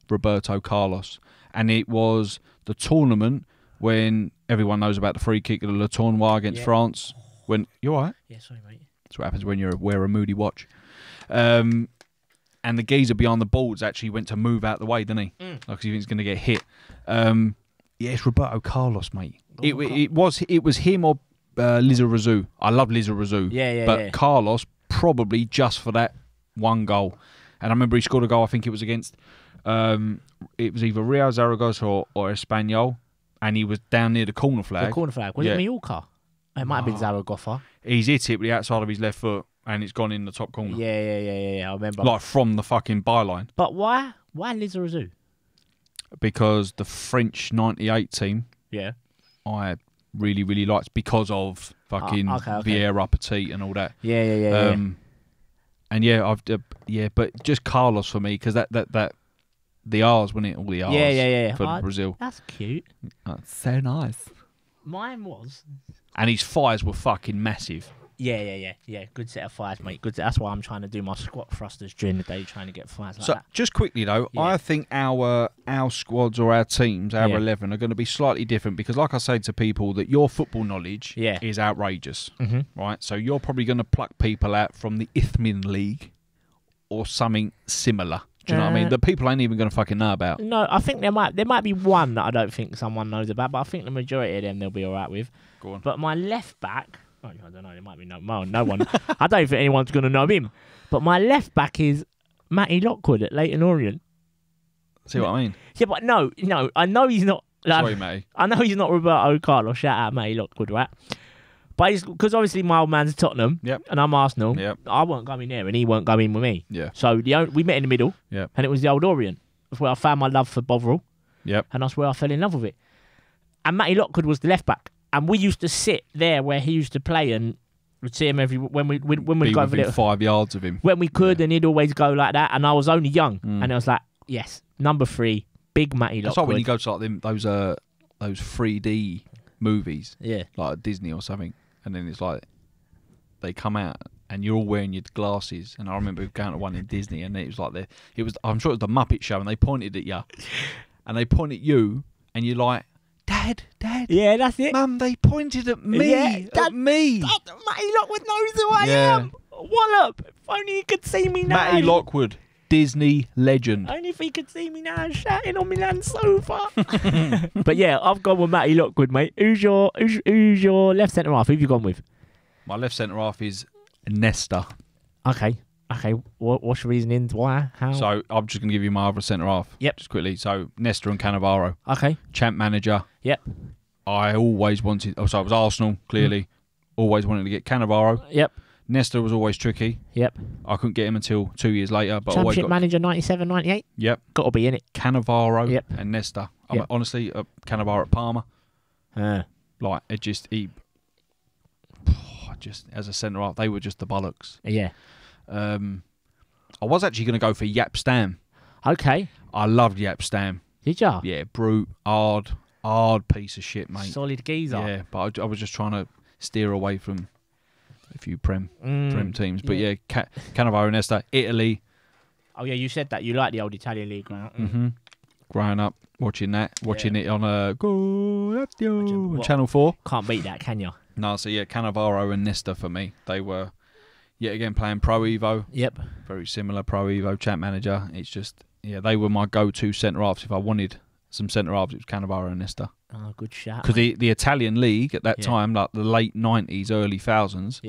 Speaker 2: Roberto Carlos. And it was the tournament when everyone knows about the free kick of the Le Tournoi against France. When you all right?
Speaker 1: Yeah, sorry, mate.
Speaker 2: That's what happens when you wear a moody watch. And the geezer behind the boards actually went to move out the way, didn't he? Like he thinks he's going to get hit. Yeah, it's Roberto Carlos, mate. It was him or Lizarazu. I love Lizarazu. But Carlos probably just for that one goal. And I remember he scored a goal. I think it was against it was either Real Zaragoza or Espanyol, and he was down near the corner flag.
Speaker 1: The corner flag was it Mallorca? It might have been Zaragoza.
Speaker 2: He's hit it with the outside of his left foot, and it's gone in the top corner.
Speaker 1: Yeah. I remember.
Speaker 2: Like from the fucking byline.
Speaker 1: But why Lizarazu?
Speaker 2: Because the French '98 team.
Speaker 1: Yeah.
Speaker 2: I really, really liked because of fucking Vieira, Petit, and all that.
Speaker 1: Yeah.
Speaker 2: And yeah, but just Carlos for me because that the R's, wasn't it? All the R's.
Speaker 1: Yeah.
Speaker 2: For Brazil.
Speaker 1: That's cute.
Speaker 2: That's so nice.
Speaker 1: Mine was.
Speaker 2: And his fires were fucking massive.
Speaker 1: Yeah. Good set of fires, mate. Good. That's why I'm trying to do my squat thrusters during the day, trying to get fires like that.
Speaker 2: Just quickly though, I think our squads or our teams, our 11, are going to be slightly different because, like I say to people, that your football knowledge is outrageous, right? So you're probably going to pluck people out from the Isthmian League or something similar. Do you know what I mean? The people ain't even going to fucking know about.
Speaker 1: No, I think there might be one that I don't think someone knows about, but I think the majority of them they'll be all right with.
Speaker 2: Go on.
Speaker 1: But my left back. I don't know. There might be no one. I don't think anyone's going to know him. But my left back is Matty Lockwood at Leyton Orient.
Speaker 2: See what I mean?
Speaker 1: Yeah, but no. I know he's not.
Speaker 2: Sorry, Matty.
Speaker 1: I know he's not Roberto Carlos. Shout out Matty Lockwood, right? But because obviously my old man's Tottenham, and I'm Arsenal.
Speaker 2: Yep.
Speaker 1: I won't go in there, and he won't go in with me.
Speaker 2: Yeah.
Speaker 1: So we met in the middle.
Speaker 2: Yeah.
Speaker 1: And it was the old Orient. That's where I found my love for Bovril.
Speaker 2: Yep.
Speaker 1: And that's where I fell in love with it. And Matty Lockwood was the left back. And we used to sit there where he used to play, and we'd see him when we'd go over there
Speaker 2: 5 yards of him
Speaker 1: when we could, and he'd always go like that. And I was only young, and I was like, yes, number 3, big Matty Lockwood.
Speaker 2: That's like when you go to like those 3D movies, like Disney or something, and then it's like they come out and you're all wearing your glasses. And I remember going to one in Disney, and it was like I'm sure it was the Muppet Show, and they pointed at you, and they point at you, and you're like, Dad.
Speaker 1: Yeah, that's it.
Speaker 2: Mum, they pointed at me. At me.
Speaker 1: Dad, Matty Lockwood knows who I am. Wallop. If only he could see me now.
Speaker 2: Matty Lockwood, Disney legend.
Speaker 1: Only if he could see me now shouting on my land's sofa. But yeah, I've gone with Matty Lockwood, mate. Who's your left centre half? Who have you gone with?
Speaker 2: My left centre half is Nesta.
Speaker 1: Okay. What's your reasoning? Why? How?
Speaker 2: So I'm just going to give you my other centre half.
Speaker 1: Yep.
Speaker 2: Just quickly. So Nesta and Cannavaro.
Speaker 1: Okay.
Speaker 2: Champ manager.
Speaker 1: Yep.
Speaker 2: I always wanted. So it was Arsenal. Clearly, always wanted to get Cannavaro.
Speaker 1: Yep.
Speaker 2: Nesta was always tricky.
Speaker 1: Yep.
Speaker 2: I couldn't get him until 2 years later. But
Speaker 1: Championship manager 97, 98.
Speaker 2: Yep.
Speaker 1: Got to be in it.
Speaker 2: Cannavaro and Nesta. Yep. Honestly, Cannavaro at Parma. Like it just as a centre half, they were just the bollocks.
Speaker 1: Yeah.
Speaker 2: I was actually going to go for Yap Stam.
Speaker 1: Okay.
Speaker 2: I loved Yap Stam.
Speaker 1: Did ya?
Speaker 2: Yeah, brute, hard piece of shit, mate.
Speaker 1: Solid geezer.
Speaker 2: Yeah, but I was just trying to steer away from a few Prem teams. But yeah, Cannavaro, Nesta, Italy.
Speaker 1: Oh yeah, you said that. You like the old Italian league, right?
Speaker 2: Growing up, watching it on Channel 4.
Speaker 1: Can't beat that, can you?
Speaker 2: No, so yeah, Cannavaro and Nesta for me. They were, yet again, playing Pro Evo.
Speaker 1: Yep.
Speaker 2: Very similar Pro Evo, champ manager. It's just, they were my go-to centre-halves. If I wanted some centre-halves, it was Cannavaro and Nesta.
Speaker 1: Oh, good shout.
Speaker 2: Because the Italian league at that time, like the late 90s, early 2000s,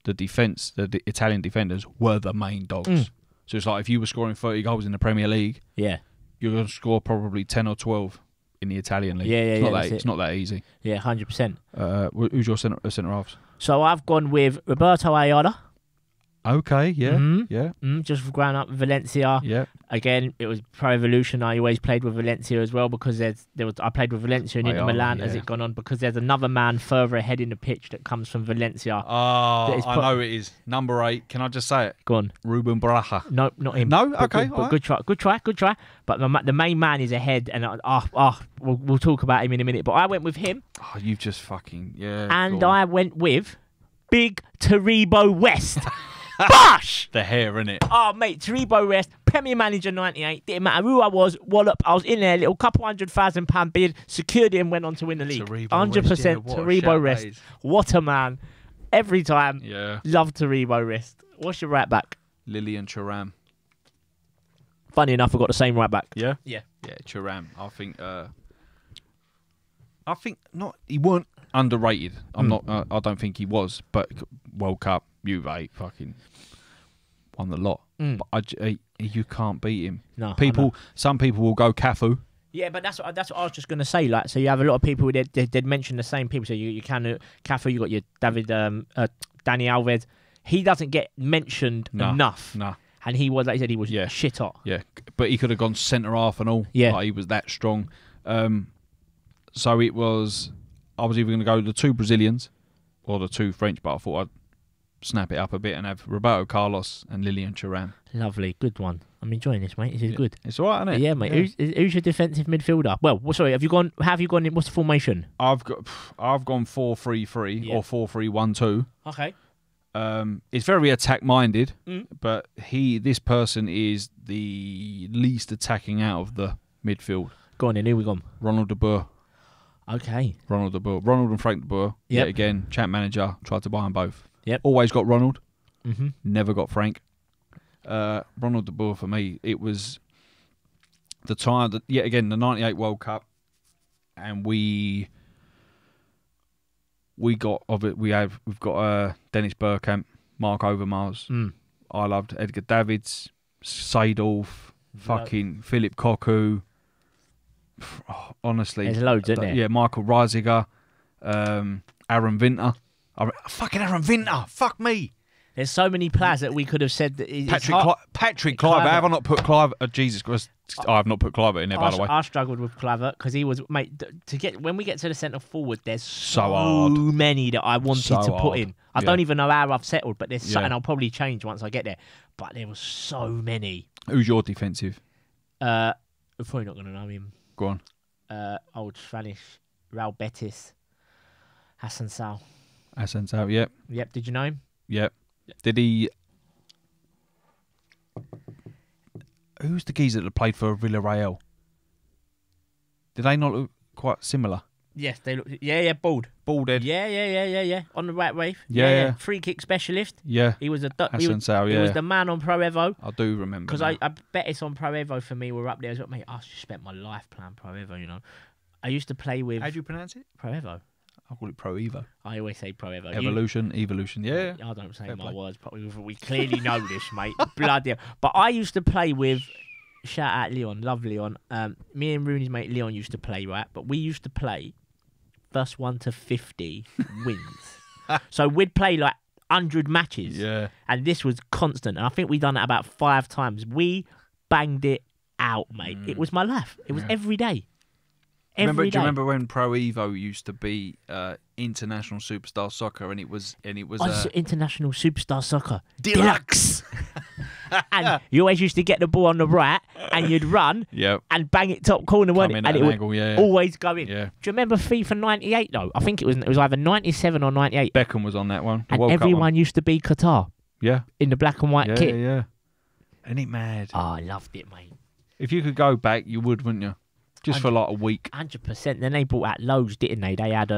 Speaker 2: the Italian defenders were the main dogs. So it's like if you were scoring 30 goals in the Premier League, you're going to score probably 10 or 12 in the Italian league. It's not that easy.
Speaker 1: Yeah, 100%.
Speaker 2: Who's your centre halves?
Speaker 1: So I've gone with Roberto Ayala.
Speaker 2: Okay, yeah,
Speaker 1: Just growing up in Valencia.
Speaker 2: yeah.
Speaker 1: Again, it was Pro Evolution. I always played with Valencia as well because I played with Valencia and Inter Milan as it gone on because there's another man further ahead in the pitch that comes from Valencia.
Speaker 2: Oh, I know it is. Number 8. Can I just say it?
Speaker 1: Go on.
Speaker 2: Ruben Baraja.
Speaker 1: No, not him.
Speaker 2: No?
Speaker 1: But
Speaker 2: Okay.
Speaker 1: Good try. But the main man is ahead, and we'll talk about him in a minute. But I went with him.
Speaker 2: Oh, you've just fucking, yeah.
Speaker 1: And I went with Big Taribo West. Bosh!
Speaker 2: The hair, innit?
Speaker 1: Oh, mate, Taribo West, Premier Manager 98. Didn't matter who I was, wallop. I was in there, little couple £100,000 bid, secured it and went on to win the league. 100%
Speaker 2: West, yeah,
Speaker 1: Taribo West. What a man. Every time.
Speaker 2: Yeah.
Speaker 1: Love Taribo West. What's your right back?
Speaker 2: Lilian Thuram.
Speaker 1: Funny enough, we've got the same right back.
Speaker 2: Yeah?
Speaker 1: Yeah.
Speaker 2: Yeah, Thuram. I think not. He weren't underrated. I don't think he was. But World Cup, Juve, fucking won the lot. But you can't beat him.
Speaker 1: No.
Speaker 2: Some people will go Cafu.
Speaker 1: Yeah, but that's what I was just gonna say. Like, so you have a lot of people who they'd mention the same people. So you can Cafu, you got your Dani Alves. He doesn't get mentioned enough.
Speaker 2: No.
Speaker 1: And he was, like I said, he was shit hot.
Speaker 2: Yeah, but he could have gone centre half and all.
Speaker 1: Yeah,
Speaker 2: like, he was that strong. So it was. I was either going to go the 2 Brazilians or the 2 French, but I thought I'd snap it up a bit and have Roberto Carlos and Lilian Thuram.
Speaker 1: Lovely, good one. I'm enjoying this, mate. This is good.
Speaker 2: It's all right, isn't it?
Speaker 1: Yeah, mate. Yeah. Who's your defensive midfielder? Well, sorry, have you gone in? What's the formation?
Speaker 2: I've gone 4-3-3 or 4-3-1-2.
Speaker 1: Okay.
Speaker 2: It's very attack minded, but this person is the least attacking out of the midfield.
Speaker 1: Go on, then. Here we go.
Speaker 2: Ronald de Boer.
Speaker 1: Okay.
Speaker 2: Ronald and Frank de Boer.
Speaker 1: Yep.
Speaker 2: Yet again, champ manager, tried to buy them both.
Speaker 1: Yep.
Speaker 2: Always got Ronald.
Speaker 1: Mm-hmm.
Speaker 2: Never got Frank. Ronald de Boer, for me, it was the time that, yet again, the 98 World Cup, and we've got Dennis Bergkamp, Mark Overmars. I loved Edgar Davids, Seedorf, fucking Philip Cocu. Honestly,
Speaker 1: there's loads, isn't there?
Speaker 2: Yeah, Michael Reisiger, Aaron Winter. Fucking Aaron Winter. Fuck me.
Speaker 1: There's so many players that we could have said that
Speaker 2: Patrick Kluivert. Have I not put Kluivert? Jesus Christ, I have not put Kluivert in there, by the way.
Speaker 1: I struggled with Kluivert because he was, mate. When we get to the centre forward, there's so
Speaker 2: hard.
Speaker 1: many that I wanted to put in. I don't even know how I've settled, but there's and I'll probably change once I get there. But there was so many.
Speaker 2: Who's your defensive?
Speaker 1: You're probably not going to know him.
Speaker 2: Go on.
Speaker 1: Old Spanish Real Betis, Hassan Sal.
Speaker 2: Hassan Sal, yep.
Speaker 1: Yep. Did you know him?
Speaker 2: Yep. Did he? Who's the geezer that played for Villarreal? Did they not look quite similar?
Speaker 1: Yes, they look. Yeah, bald
Speaker 2: head.
Speaker 1: Yeah. On the right wave.
Speaker 2: Yeah.
Speaker 1: Free kick specialist.
Speaker 2: Yeah.
Speaker 1: He was
Speaker 2: Hassan Sal,
Speaker 1: He was the man on Pro Evo.
Speaker 2: I do remember.
Speaker 1: Because I bet it's on Pro Evo for me. We're up there as well, mate. I just spent my life playing Pro Evo. You know, I used to play with.
Speaker 2: How do you pronounce it?
Speaker 1: Pro Evo.
Speaker 2: I call it Pro Evo.
Speaker 1: I always say Pro Evo.
Speaker 2: Evolution. Yeah.
Speaker 1: I don't say
Speaker 2: Fair
Speaker 1: my
Speaker 2: play.
Speaker 1: words properly. We clearly know this, mate. Bloody hell. But I used to play with. Shout out Leon, love Leon. Me and Rooney's mate Leon used to play, right? But we used to play first 1 to 50 wins. So we'd play like 100 matches.
Speaker 2: Yeah.
Speaker 1: And this was constant. And I think we done it about 5 times. We banged it out, mate. It was my life. It was every day. Do you
Speaker 2: remember when Pro Evo used to be International Superstar Soccer and it was
Speaker 1: International Superstar Soccer
Speaker 2: Deluxe.
Speaker 1: And you always used to get the ball on the right and you'd run and bang it top corner, weren't it? And it would always go in.
Speaker 2: Yeah.
Speaker 1: Do you remember FIFA 98 though? I think it was either 97 or 98.
Speaker 2: Beckham was on that one.
Speaker 1: And everyone used to be Qatar.
Speaker 2: Yeah.
Speaker 1: In the black and white kit.
Speaker 2: Yeah. Ain't it mad?
Speaker 1: Oh, I loved it, mate.
Speaker 2: If you could go back, you would, wouldn't you? Just for like a week.
Speaker 1: 100%. Then they brought out loads, didn't they? They had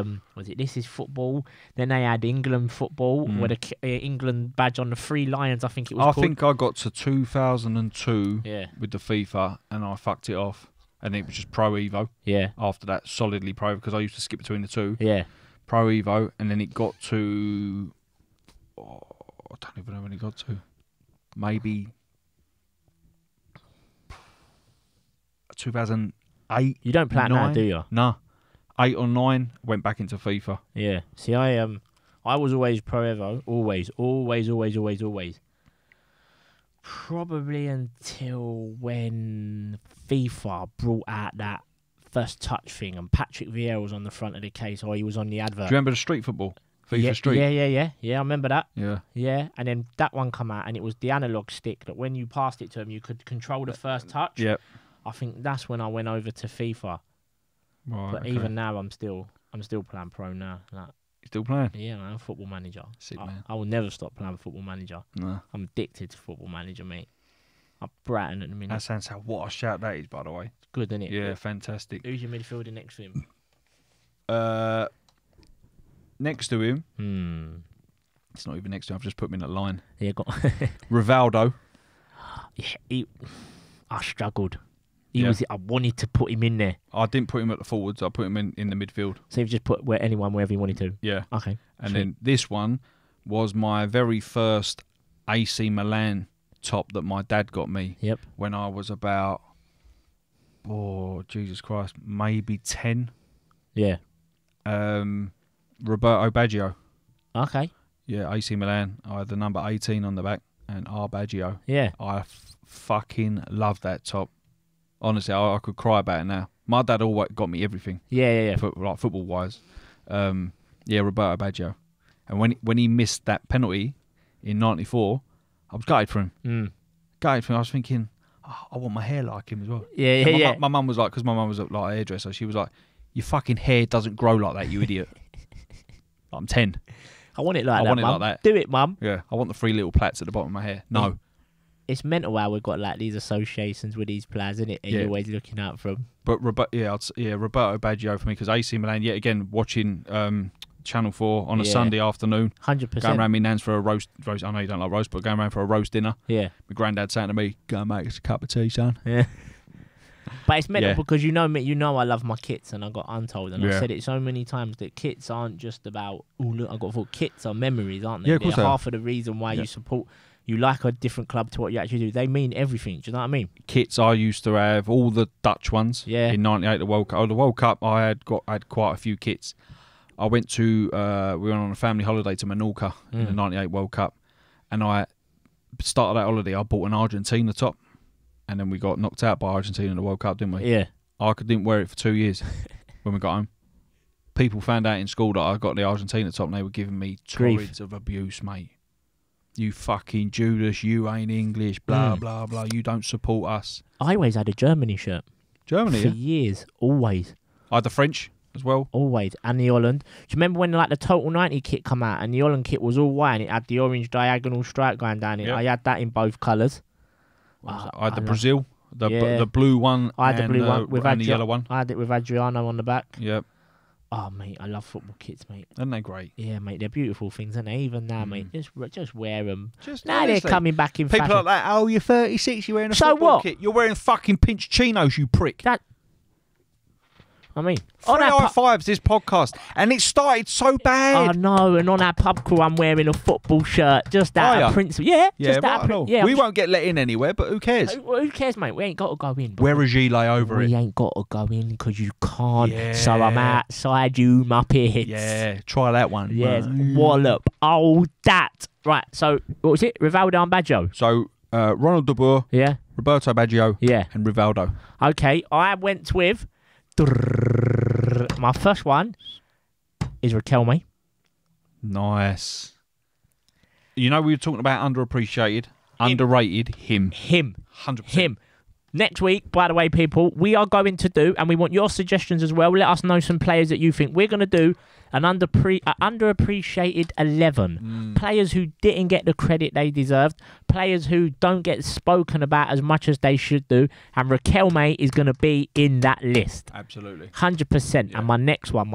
Speaker 1: This Is Football. Then they had England Football with the England badge on the 3 lions. I think it was.
Speaker 2: I think I got to 2002 with the FIFA and I fucked it off, and it was just Pro Evo.
Speaker 1: Yeah.
Speaker 2: After that, solidly Pro, because I used to skip between the two.
Speaker 1: Yeah.
Speaker 2: Pro Evo, and then it got to. I don't even know when it got to. Maybe 2008.
Speaker 1: You don't play it now, do you?
Speaker 2: No. 8 or 9, went back into FIFA.
Speaker 1: Yeah. See, I was always Pro Evo. Always. Probably until when FIFA brought out that first touch thing and Patrick Vieira was on the front of the case, or he was on the advert.
Speaker 2: Do you remember the street football? FIFA Street?
Speaker 1: Yeah, I remember that.
Speaker 2: Yeah.
Speaker 1: Yeah, and then that one come out, and it was the analog stick that when you passed it to him, you could control the first touch.
Speaker 2: Yep.
Speaker 1: I think that's when I went over to FIFA.
Speaker 2: Right,
Speaker 1: but even now, I'm still playing pro now. Like,
Speaker 2: you still playing?
Speaker 1: Yeah, man, Football Manager.
Speaker 2: Sick, man.
Speaker 1: I will never stop playing Football Manager.
Speaker 2: No.
Speaker 1: I'm addicted to Football Manager, mate. I'm Brighton at the minute.
Speaker 2: That sounds what a shout that is, by the way.
Speaker 1: It's good, isn't it?
Speaker 2: Yeah, fantastic.
Speaker 1: Who's your midfielder next to him?
Speaker 2: Next to him. It's not even next to him. I've just put him in a line.
Speaker 1: Yeah, got
Speaker 2: Rivaldo.
Speaker 1: Yeah, I struggled. I wanted to put him in there.
Speaker 2: I didn't put him at the forwards. I put him in the midfield.
Speaker 1: So you've just put wherever you wanted to?
Speaker 2: Yeah.
Speaker 1: Okay.
Speaker 2: And then this one was my very first AC Milan top that my dad got me.
Speaker 1: Yep.
Speaker 2: When I was about, Jesus Christ, maybe 10.
Speaker 1: Yeah.
Speaker 2: Roberto Baggio.
Speaker 1: Okay.
Speaker 2: Yeah, AC Milan. I had the number 18 on the back and R Baggio.
Speaker 1: Yeah.
Speaker 2: I fucking love that top. Honestly, I could cry about it now. My dad always got me everything.
Speaker 1: Yeah.
Speaker 2: Like football-wise. Roberto Baggio. And when he missed that penalty in 94, I was gutted for him. Gutted for him. I was thinking, I want my hair like him as well.
Speaker 1: Yeah.
Speaker 2: My mum was like, because my mum was like a hairdresser, she was like, your fucking hair doesn't grow like that, you idiot. I'm 10.
Speaker 1: I want it like that,
Speaker 2: I want it
Speaker 1: Mum.
Speaker 2: like that.
Speaker 1: Do it, Mum.
Speaker 2: Yeah, I want the 3 little plaits at the bottom of my hair. No.
Speaker 1: It's mental how we've got like these associations with these players, isn't it? And you're always looking out for them.
Speaker 2: But Roberto Baggio for me, because AC Milan, yet again, watching Channel 4 on a Sunday afternoon.
Speaker 1: 100%.
Speaker 2: Going around me nan's for a roast. I know you don't like roast, but going around for a roast dinner.
Speaker 1: Yeah.
Speaker 2: My granddad saying to me, go and make us a cup of tea, son.
Speaker 1: Yeah. But it's mental because you know me, I love my kits, and I got untold, and I've said it so many times that kits aren't just about, oh look, I got full. Kits are memories, aren't they?
Speaker 2: Yeah, of course
Speaker 1: they're half of the reason why you like a different club to what you actually do. They mean everything. Do you know what I mean?
Speaker 2: Kits I used to have, all the Dutch ones.
Speaker 1: Yeah.
Speaker 2: In '98, the World Cup. Oh, the World Cup, I had quite a few kits. I went to we went on a family holiday to Menorca in the '98 World Cup, and I started that holiday. I bought an Argentina top, and then we got knocked out by Argentina in the World Cup, didn't we?
Speaker 1: Yeah.
Speaker 2: I didn't wear it for 2 years when we got home. People found out in school that I got the Argentina top, and they were giving me torrents of abuse, mate. You fucking Judas, you ain't English, blah, blah, blah. You don't support us.
Speaker 1: I always had a Germany shirt.
Speaker 2: Germany,
Speaker 1: for years, always.
Speaker 2: I had the French as well.
Speaker 1: Always. And the Holland. Do you remember when like the Total 90 kit come out and the Holland kit was all white and it had the orange diagonal stripe going down it? Yep. I had that in both colours.
Speaker 2: I had the Brazil, the blue one,
Speaker 1: I had the blue one
Speaker 2: and the yellow one.
Speaker 1: I had it with Adriano on the back.
Speaker 2: Yep.
Speaker 1: Oh, mate, I love football kits, mate.
Speaker 2: Aren't they great?
Speaker 1: Yeah, mate, they're beautiful things, aren't they? Even now, mate, just wear them. Now
Speaker 2: honestly,
Speaker 1: they're coming back in
Speaker 2: people
Speaker 1: fashion.
Speaker 2: like that, oh, you're 36, you're wearing a football kit. You're wearing fucking pinch chinos, you prick.
Speaker 1: I mean,
Speaker 2: 3 high fives this podcast, and it started so bad.
Speaker 1: I know, and on our pub crawl, I'm wearing a football shirt, just out of principle. Yeah, just out of principle. Yeah,
Speaker 2: we won't get let in anywhere, but who cares?
Speaker 1: Who cares, mate? We ain't got to go in.
Speaker 2: Wear a gilet over it.
Speaker 1: We ain't got to go in because you can't. Yeah. So I'm outside you, muppets.
Speaker 2: Yeah, try that one.
Speaker 1: Yes, wallop. Oh, that. Right, so what was it? Rivaldo and Baggio.
Speaker 2: So Ronald de Boer, Roberto Baggio, and Rivaldo.
Speaker 1: Okay, I went with. My first one is Riquelme.
Speaker 2: Nice. You know, we were talking about underappreciated, underrated. Him. 100%.
Speaker 1: Him. Next week, by the way, people, we are going to do, and we want your suggestions as well. Let us know some players that you think. We're going to do an underappreciated 11. Players who didn't get the credit they deserved. Players who don't get spoken about as much as they should do. And Riquelme is going to be in that list.
Speaker 2: Absolutely.
Speaker 1: 100%. Yeah. And my next one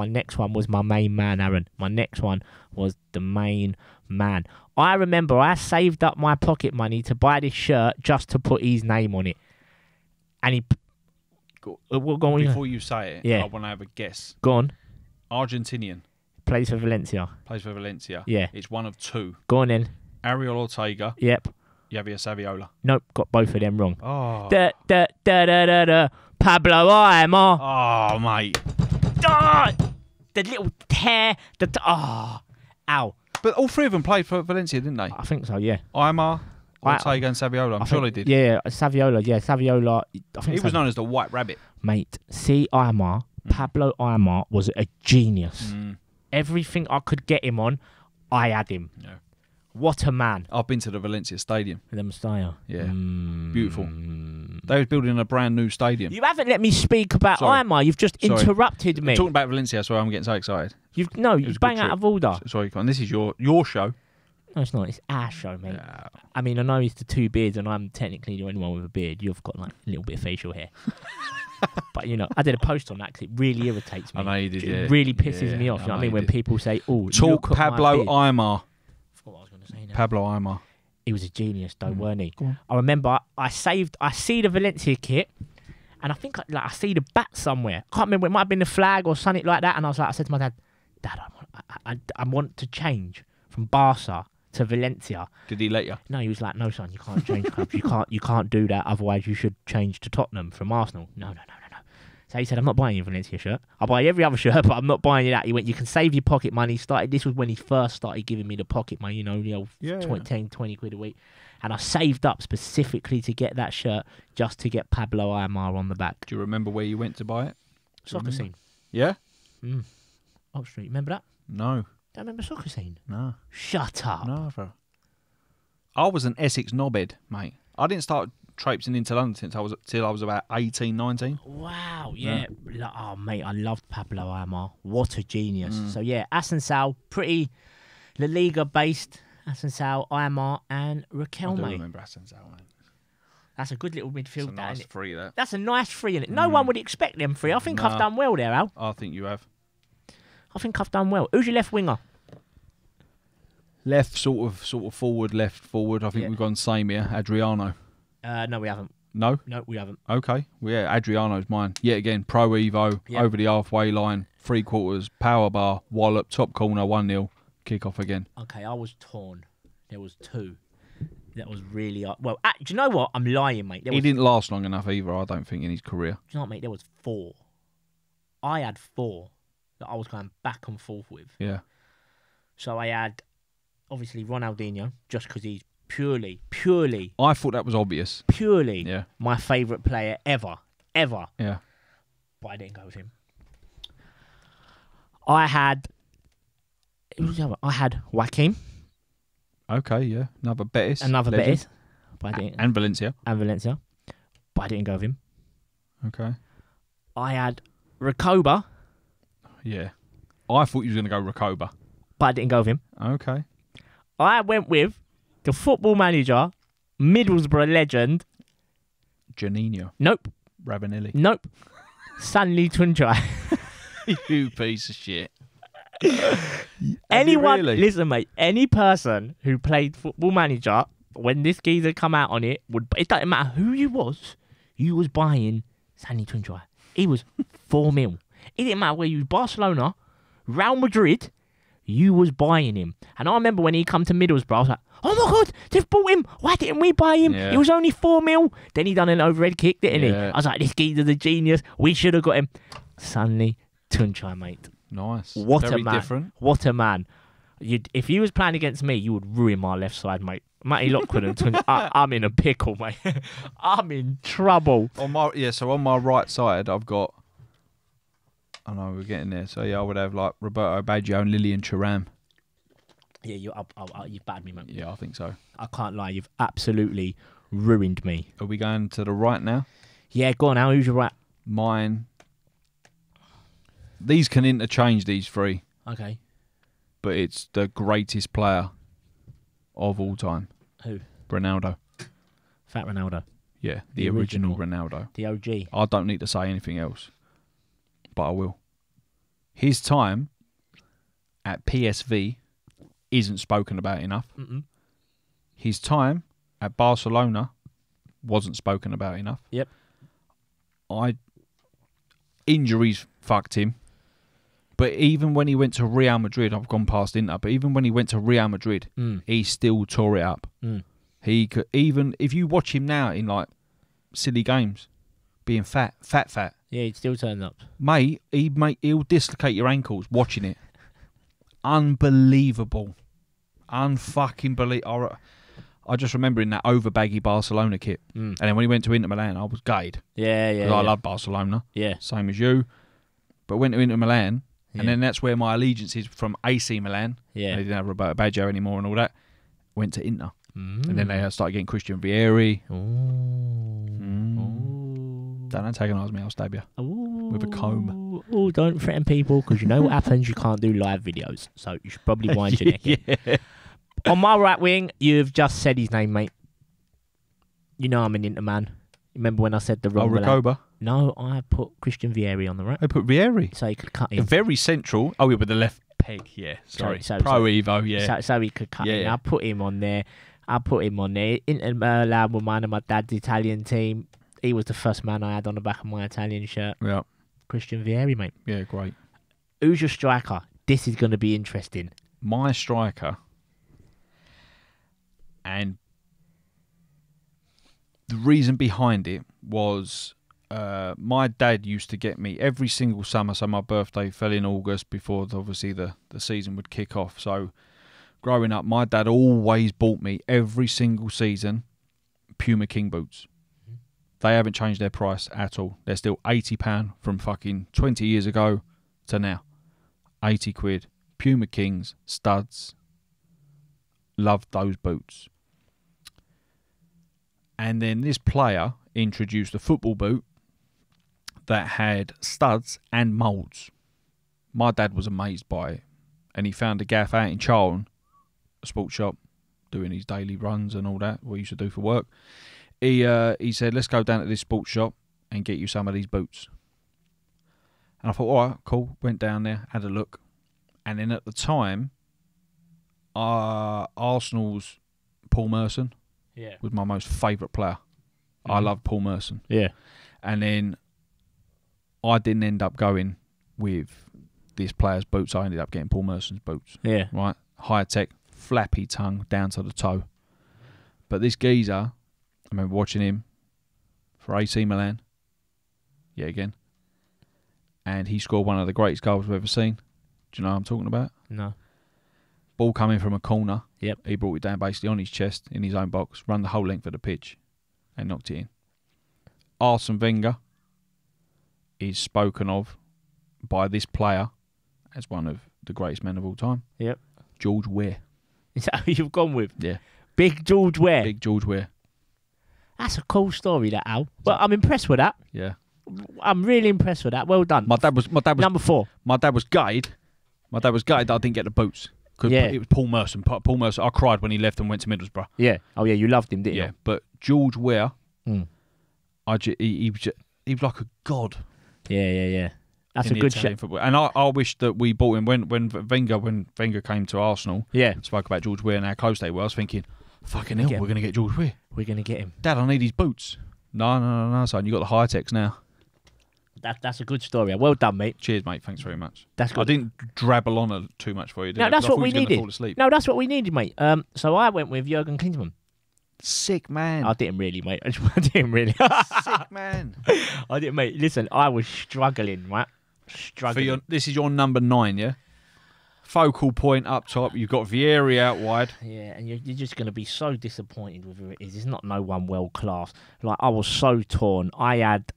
Speaker 1: was my main man, Aaron. My next one was the main man. I remember I saved up my pocket money to buy this shirt just to put his name on it. And he...
Speaker 2: Before you say it, I want to have a guess.
Speaker 1: Go on.
Speaker 2: Argentinian.
Speaker 1: Plays for Valencia.
Speaker 2: Yeah. It's one of 2.
Speaker 1: Go on then.
Speaker 2: Ariel Ortega.
Speaker 1: Yep.
Speaker 2: Javier Saviola.
Speaker 1: Nope, got both of them wrong.
Speaker 2: Oh.
Speaker 1: Pablo Aimar.
Speaker 2: Oh, mate.
Speaker 1: The little hair. Ow.
Speaker 2: But all 3 of them played for Valencia, didn't they?
Speaker 1: I think so, yeah.
Speaker 2: Aimar, Ortega and Saviola. I'm sure they did.
Speaker 1: Yeah, Saviola. Yeah, Saviola. I think
Speaker 2: he was known as the White Rabbit.
Speaker 1: Mate, see, Pablo Aimar was a genius. Everything I could get him on, I had him. Yeah. What a man.
Speaker 2: I've been to the Valencia Stadium.
Speaker 1: The Mestalla.
Speaker 2: Yeah. Beautiful. They was building a brand new stadium.
Speaker 1: You haven't let me speak about Aimar. You've just interrupted me.
Speaker 2: I'm talking about Valencia, that's why I'm getting so excited.
Speaker 1: You bang out of order.
Speaker 2: Sorry, Con. This is your show.
Speaker 1: No, it's not. It's our show, mate. Yeah. I mean, I know it's the two beards, and I'm technically the only one with a beard. You've got like a little bit of facial hair. But, I did a post on that because it really irritates me.
Speaker 2: I know you did,
Speaker 1: It really pisses me off. You know what I mean? When people say,
Speaker 2: talk Pablo Aimar.
Speaker 1: I forgot what I was going to say now.
Speaker 2: Pablo Aimar.
Speaker 1: He was a genius, though, weren't he? I remember I see the Valencia kit, and I think I see the bat somewhere. I can't remember. It might have been the flag or something like that. And I said to my dad, I want to change from Barca to Valencia.
Speaker 2: Did he let you?
Speaker 1: No, he was like, no, son, you can't change clubs. You can't do that. Otherwise, you should change to Tottenham from Arsenal. No. So he said, I'm not buying you a Valencia shirt. I'll buy every other shirt, but I'm not buying you that. He went, you can save your pocket money. This was when he first started giving me the pocket money, the old 10, 20 quid a week. And I saved up specifically to get that shirt just to get Pablo Aimar on the back.
Speaker 2: Do you remember where you went to buy it?
Speaker 1: Soccer Scene.
Speaker 2: Yeah?
Speaker 1: Oxford Street. Remember that?
Speaker 2: No.
Speaker 1: Don't remember Soccer Scene?
Speaker 2: No.
Speaker 1: Shut up.
Speaker 2: No, bro. I was an Essex knobhead, mate. I didn't start traipsing into London till I was about 18, 19.
Speaker 1: Wow, yeah. Oh, mate, I loved Pablo Aimar. What a genius. So, yeah, Asensal, pretty La Liga-based. Asensal, Aimar, and Riquelme.
Speaker 2: I remember Asensal, mate.
Speaker 1: That's a good little midfield.
Speaker 2: That's a nice free, that.
Speaker 1: That's a nice free, innit? No one would expect them free. I think I've done well there, Al.
Speaker 2: I think you have.
Speaker 1: I think I've done well. Who's your left winger?
Speaker 2: Left, sort of forward, left, forward. I think we've gone same here. Adriano.
Speaker 1: No, we haven't.
Speaker 2: No?
Speaker 1: No, we haven't.
Speaker 2: Okay. Well, yeah, Adriano's mine. Yet again, Pro Evo, over the halfway line, 3/4, power bar, wallop, top corner, 1-0, kick off again.
Speaker 1: Okay, I was torn. There was two. That was really... Well, do you know what? I'm lying, mate.
Speaker 2: He didn't last long enough either, I don't think, in his career.
Speaker 1: Do you know what, mate? There was 4. I had 4 that I was going back and forth with.
Speaker 2: Yeah.
Speaker 1: So I had, obviously, Ronaldinho, just because he's purely...
Speaker 2: I thought that was obvious.
Speaker 1: Purely my favourite player ever.
Speaker 2: Yeah.
Speaker 1: But I didn't go with him. I had Joaquin.
Speaker 2: Okay, yeah. Another Betis.
Speaker 1: But I didn't.
Speaker 2: And Valencia.
Speaker 1: But I didn't go with him.
Speaker 2: Okay.
Speaker 1: I had Recoba.
Speaker 2: Yeah. I thought you were going to go Recoba.
Speaker 1: But I didn't go with him.
Speaker 2: Okay.
Speaker 1: I went with the football manager, Middlesbrough legend.
Speaker 2: Janino.
Speaker 1: Nope.
Speaker 2: Rabanelli.
Speaker 1: Nope. Stanley Tunchai.
Speaker 2: You piece of shit.
Speaker 1: Anyone,
Speaker 2: really?
Speaker 1: Listen, mate, any person who played football manager, when this geezer come out on it, it doesn't matter who you was buying Stanley Tunchai. He was 4 mil. It didn't matter where you was, Barcelona, Real Madrid, you was buying him. And I remember when he come to Middlesbrough, I was like, oh my God, they've bought him. Why didn't we buy him?
Speaker 2: Yeah.
Speaker 1: He was only 4 mil. Then he done an overhead kick, didn't he?
Speaker 2: Yeah.
Speaker 1: I was like, this geezer's a genius. We should have got him. Stanley Tunchai, mate.
Speaker 2: Nice.
Speaker 1: What
Speaker 2: Very
Speaker 1: a man.
Speaker 2: different.
Speaker 1: What a man. If he was playing against me, you would ruin my left side, mate. Matty Lockwood and Tunchai. I'm in a pickle, mate. I'm in trouble.
Speaker 2: On my right side, I've got... I know we're getting there. So, I would have like Roberto Baggio and Lilian Thuram.
Speaker 1: Yeah, you've battered me, mate.
Speaker 2: Yeah, I think so.
Speaker 1: I can't lie. You've absolutely ruined me.
Speaker 2: Are we going to the right now?
Speaker 1: Yeah, go on now. Who's your right?
Speaker 2: Mine. These can interchange, these three.
Speaker 1: Okay.
Speaker 2: But it's the greatest player of all time.
Speaker 1: Who?
Speaker 2: Ronaldo.
Speaker 1: Fat Ronaldo.
Speaker 2: Yeah, the original Ronaldo.
Speaker 1: The OG.
Speaker 2: I don't need to say anything else, but I will. His time at PSV isn't spoken about enough.
Speaker 1: Mm-mm.
Speaker 2: His time at Barcelona wasn't spoken about enough.
Speaker 1: Yep.
Speaker 2: Injuries fucked him. But even when he went to Real Madrid, I've gone past Inter, but even when he went to Real Madrid, he still tore it up. He could, even if you watch him now in like silly games, being fat.
Speaker 1: Yeah, he still turns up.
Speaker 2: Mate, he'll dislocate your ankles watching it. Unbelievable. Unfucking believable. I just remember in that over baggy Barcelona kit. And then when he went to Inter Milan, I was gutted.
Speaker 1: Yeah.
Speaker 2: Because I love Barcelona.
Speaker 1: Yeah.
Speaker 2: Same as you. But went to Inter Milan, and then that's where my allegiance is from AC Milan.
Speaker 1: Yeah.
Speaker 2: They didn't have Roberto Baggio anymore and all that. Went to Inter. And then they started getting Christian Vieri. Don't antagonise me, I'll stab you. With a comb.
Speaker 1: Oh, don't threaten people, because you know what happens, you can't do live videos. So you should probably wind your neck in. On my right wing, you've just said his name, mate. You know I'm an Inter man. Remember when I said the wrong
Speaker 2: Recoba?
Speaker 1: No, I put Christian Vieri on the right.
Speaker 2: I put Vieri.
Speaker 1: So he could cut him.
Speaker 2: Very central. Oh, yeah, with the left peg, yeah. Sorry. Pro Evo, yeah.
Speaker 1: So he could cut him. I put him on there. Inter Milan were mine and my dad's Italian team. He was the first man I had on the back of my Italian shirt.
Speaker 2: Yeah.
Speaker 1: Christian Vieri, mate.
Speaker 2: Yeah, great.
Speaker 1: Who's your striker? This is going to be interesting.
Speaker 2: My striker, and the reason behind it was my dad used to get me every single summer. So my birthday fell in August before, obviously, the season would kick off. So growing up, my dad always bought me every single season Puma King boots. They haven't changed their price at all. They're still £80 from fucking 20 years ago to now. 80 quid. Puma Kings, studs. Loved those boots. And then this player introduced a football boot that had studs and moulds. My dad was amazed by it. And he found a gaff out in Charlton, a sports shop, doing his daily runs and all that, what he used to do for work. He said, let's go down to this sports shop and get you some of these boots. And I thought, all right, cool. Went down there, had a look. And then at the time, Arsenal's Paul Merson was my most favourite player. I loved Paul Merson.
Speaker 1: Yeah.
Speaker 2: And then I didn't end up going with this player's boots. I ended up getting Paul Merson's boots.
Speaker 1: Yeah.
Speaker 2: Right? Hi-Tec, flappy tongue down to the toe. But this geezer, I remember watching him for AC Milan, yet again, and he scored one of the greatest goals we've ever seen. Do you know what I'm talking about?
Speaker 1: No.
Speaker 2: Ball coming from a corner.
Speaker 1: Yep.
Speaker 2: He brought it down basically on his chest in his own box, run the whole length of the pitch, and knocked it in. Arsene Wenger is spoken of by this player as one of the greatest men of all time.
Speaker 1: Yep.
Speaker 2: George Weah.
Speaker 1: Is that who you've gone with?
Speaker 2: Yeah.
Speaker 1: Big George Weah.
Speaker 2: Big George Weah.
Speaker 1: That's a cool story, that, Al. But I'm impressed with that.
Speaker 2: Yeah.
Speaker 1: I'm really impressed with that. Well done.
Speaker 2: My dad was
Speaker 1: number 4.
Speaker 2: My dad was gutted. My dad was gutted that I didn't get the boots.
Speaker 1: Yeah.
Speaker 2: It was Paul Merson. Paul Merson. I cried when he left and went to Middlesbrough.
Speaker 1: Yeah. Oh yeah, you loved him, didn't you?
Speaker 2: Yeah. But George Weah, he was like a god.
Speaker 1: Yeah. That's a good shot.
Speaker 2: And I wish that we bought him when Wenger came to Arsenal.
Speaker 1: Yeah.
Speaker 2: Spoke about George Weah and how close they were. I was thinking, fucking hell, we're going to get George Weah.
Speaker 1: We're going to get him.
Speaker 2: Dad, I need his boots. No, son. You got the Hi-Tecs now.
Speaker 1: That's a good story. Well done, mate.
Speaker 2: Cheers, mate. Thanks very much.
Speaker 1: That's good.
Speaker 2: I didn't drabble on too much for you, did I?
Speaker 1: No, that's what we needed.
Speaker 2: Fall asleep.
Speaker 1: No, that's what we needed, mate. So I went with Jurgen Klinsmann.
Speaker 2: Sick man.
Speaker 1: I didn't really, mate. I didn't really.
Speaker 2: Sick man.
Speaker 1: I didn't, mate. Listen, I was struggling, right?
Speaker 2: This is your number 9, yeah? Focal point up top. You've got Vieri out wide.
Speaker 1: Yeah, and you're just going to be so disappointed with who it is. It's not no one world class. Like, I was so torn. I had...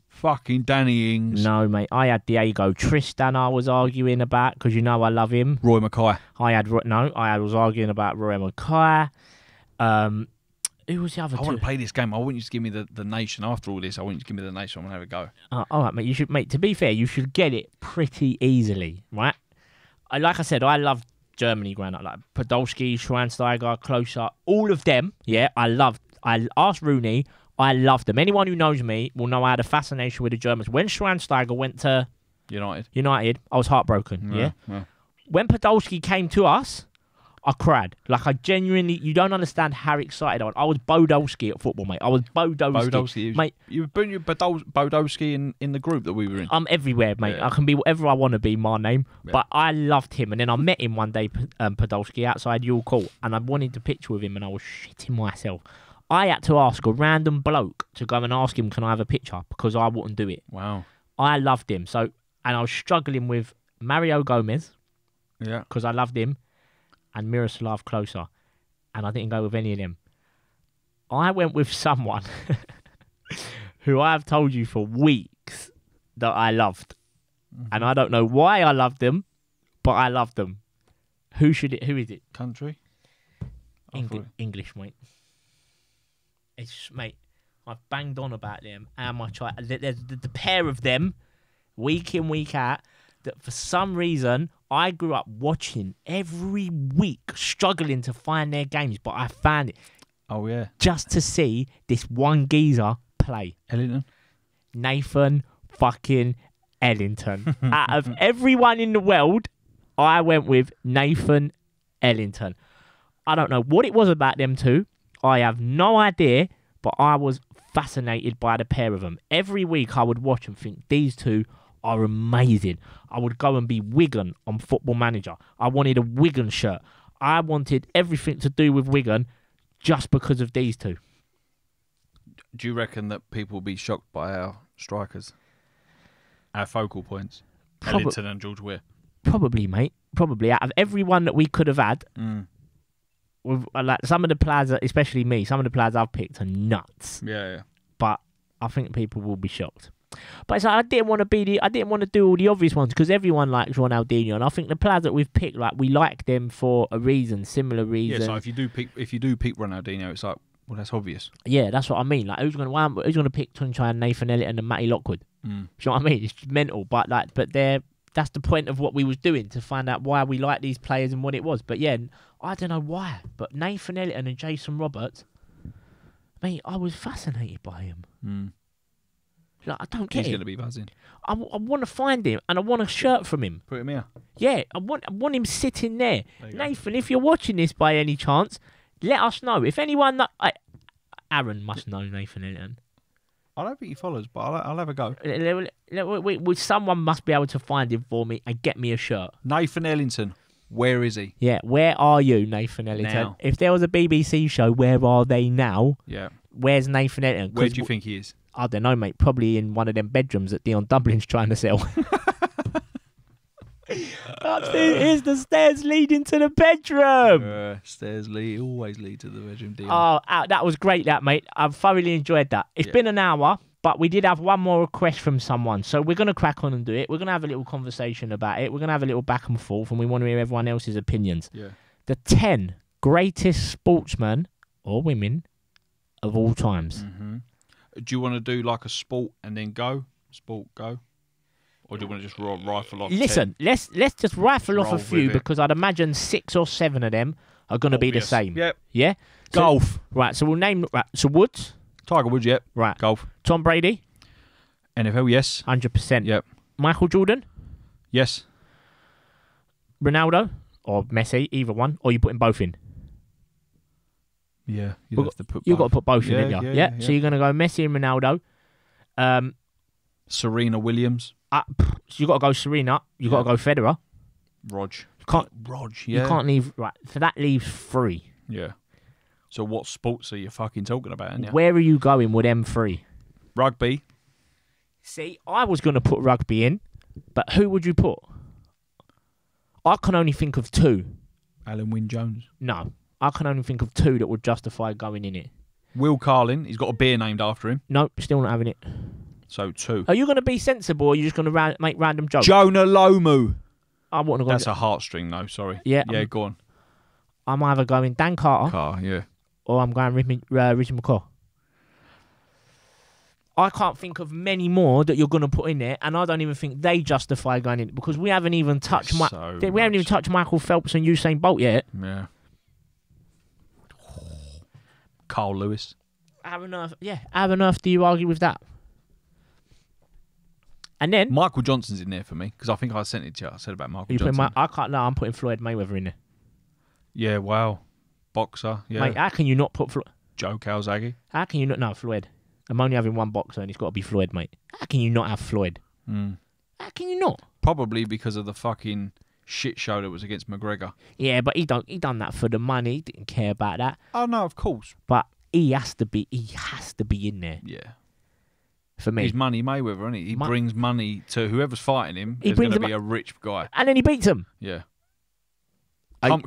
Speaker 2: fucking Danny Ings.
Speaker 1: No, mate. I had Diego Tristan I was arguing about, because you know I love him.
Speaker 2: Roy Mackay.
Speaker 1: I was arguing about Roy Mackay. Who was the other two?
Speaker 2: I want to play this game. I want you to give me the nation after all this. I want you to give me the nation. I'm going to have a go.
Speaker 1: All right, mate. Mate, to be fair, you should get it pretty easily, right? Like I said, I loved Germany growing up. Like Podolski, Schweinsteiger, Klose, all of them, yeah, I asked Rooney, I loved them. Anyone who knows me will know I had a fascination with the Germans. When Schweinsteiger went to United, I was heartbroken, yeah? When Podolski came to us, I cried. Like, I genuinely... You don't understand how excited I was. I was Bodolski at football, mate. I was Bodolski. Mate,
Speaker 2: you were Bodolski in the group that we were in.
Speaker 1: I'm everywhere, mate. Yeah. I can be whatever I want to be, my name. Yeah. But I loved him. And then I met him one day, Podolski, outside Yule Court. And I wanted to picture with him, and I was shitting myself. I had to ask a random bloke to go and ask him, can I have a picture? Because I wouldn't do it.
Speaker 2: Wow.
Speaker 1: I loved him. And I was struggling with Mario Gomez.
Speaker 2: Yeah.
Speaker 1: Because I loved him. And Miroslav Klose. and I didn't go with any of them. I went with someone who I have told you for weeks that I loved. And I don't know why I loved them, but I loved them. Who is it?
Speaker 2: Country?
Speaker 1: English, mate. Mate, I've banged on about them. And the pair of them, week in, week out, that for some reason, I grew up watching every week, struggling to find their games, but I found it.
Speaker 2: Oh, yeah.
Speaker 1: Just to see this one geezer play.
Speaker 2: Ellington?
Speaker 1: Nathan fucking Ellington. Out of everyone in the world, I went with Nathan Ellington. I don't know what it was about them two. I have no idea, but I was fascinated by the pair of them. Every week I would watch and think, these two are amazing. I would go and be Wigan on Football Manager. I wanted a Wigan shirt. I wanted everything to do with Wigan just because of these two.
Speaker 2: Do you reckon that people will be shocked by our strikers? Our focal points? Ellington and George Weah?
Speaker 1: Probably, mate. Probably. Out of everyone that we could have had, with, like some of the players, especially me, some of the players I've picked are nuts.
Speaker 2: Yeah.
Speaker 1: But I think people will be shocked. But it's like I didn't want to do all the obvious ones because everyone likes Ronaldinho, and I think the players that we've picked, like we like them for a reason, similar reason.
Speaker 2: Yeah, so if you do pick Ronaldinho, it's like, well, that's obvious.
Speaker 1: Yeah, that's what I mean. Like who's gonna pick Tunchai, Nathan Ellington, and Matty Lockwood? Do you know what I mean? It's mental, but that's the point of what we was doing, to find out why we like these players and what it was. But yeah, I don't know why, but Nathan Ellington and Jason Roberts, mate, I was fascinated by him. Like, I don't get it.
Speaker 2: He's going to be buzzing.
Speaker 1: I want to find him, and I want a shirt from him.
Speaker 2: Put him here.
Speaker 1: Yeah, I want him sitting there. Nathan, if you're watching this by any chance, let us know. If anyone... Aaron must know Nathan Ellington.
Speaker 2: I don't think he follows, but I'll have a go.
Speaker 1: Someone must be able to find him for me and get me a shirt.
Speaker 2: Nathan Ellington, where is he?
Speaker 1: Yeah, where are you, Nathan Ellington?
Speaker 2: Now.
Speaker 1: If there was a BBC show, where are they now?
Speaker 2: Yeah.
Speaker 1: Where's Nathan Ellington?
Speaker 2: Where do you think he is?
Speaker 1: I don't know, mate. Probably in one of them bedrooms that Dion Dublin's trying to sell. Upstairs, here's the stairs leading to the bedroom.
Speaker 2: Stairs always lead to the bedroom, Dion.
Speaker 1: Oh, that was great, that, mate. I've thoroughly enjoyed that. It's been an hour, but we did have one more request from someone. So we're going to crack on and do it. We're going to have a little conversation about it. We're going to have a little back and forth, and we want to hear everyone else's opinions.
Speaker 2: Yeah.
Speaker 1: The 10 greatest sportsmen or women of all times.
Speaker 2: Mm-hmm. Do you want to do like a sport and then go? Sport, go? Or do you want to just rifle off?
Speaker 1: Listen,
Speaker 2: 10?
Speaker 1: let's just rifle off a
Speaker 2: Roll
Speaker 1: few,
Speaker 2: with it.
Speaker 1: because I'd imagine 6 or 7 of them are going to be the same.
Speaker 2: Yep.
Speaker 1: Yeah?
Speaker 2: Golf.
Speaker 1: Right, so we'll name... Right, so Woods.
Speaker 2: Tiger Woods, yep.
Speaker 1: Right.
Speaker 2: Golf.
Speaker 1: Tom Brady.
Speaker 2: NFL, yes.
Speaker 1: 100%.
Speaker 2: Yep.
Speaker 1: Michael Jordan.
Speaker 2: Yes.
Speaker 1: Ronaldo. Or Messi, either one. Or you putting both in?
Speaker 2: Yeah. You've got
Speaker 1: to put both in, didn't you? Yeah. So you're going to go Messi and Ronaldo.
Speaker 2: Serena Williams.
Speaker 1: So you got to go Serena. You got to go Federer.
Speaker 2: Rog.
Speaker 1: You can't leave. Right. So that leaves 3.
Speaker 2: Yeah. So what sports are you fucking talking about? Aren't you?
Speaker 1: Where are you going with them 3?
Speaker 2: Rugby.
Speaker 1: See, I was going to put rugby in, but who would you put? I can only think of 2.
Speaker 2: Alan Wynne-Jones.
Speaker 1: No, I can only think of 2 that would justify going in it.
Speaker 2: Will Carlin. He's got a beer named after him.
Speaker 1: No, still not having it.
Speaker 2: So 2.
Speaker 1: Are you going to be sensible, or are you just going to make random jokes?
Speaker 2: Jonah Lomu.
Speaker 1: I wouldn't have gone.
Speaker 2: That's a heartstring, though. Sorry.
Speaker 1: Yeah.
Speaker 2: Go on.
Speaker 1: I'm either going Dan Carter.
Speaker 2: Yeah.
Speaker 1: Or I'm going Richard McCaw. I can't think of many more that you're going to put in there, and I don't even think they justify going in, because we haven't even touched Michael Phelps and Usain Bolt yet.
Speaker 2: Yeah. Carl Lewis.
Speaker 1: How on earth do you argue with that? And then
Speaker 2: Michael Johnson's in there for me, because I think I sent it to you. I said about Michael Johnson.
Speaker 1: I'm putting Floyd Mayweather in there.
Speaker 2: Yeah, wow. Boxer, yeah.
Speaker 1: Mate, how can you not put
Speaker 2: Joe Calzaghe.
Speaker 1: How can you not? No, Floyd. I'm only having one boxer, and it's got to be Floyd, mate. How can you not have Floyd? How can you not?
Speaker 2: Probably because of the fucking shit show that was against McGregor.
Speaker 1: Yeah, but he done that for the money. He didn't care about that.
Speaker 2: Oh no, of course.
Speaker 1: But he has to be in there.
Speaker 2: Yeah.
Speaker 1: For me.
Speaker 2: He's Money Mayweather, isn't he? He brings money to whoever's fighting him. He's going to be a rich guy.
Speaker 1: And then he beats him.
Speaker 2: Yeah.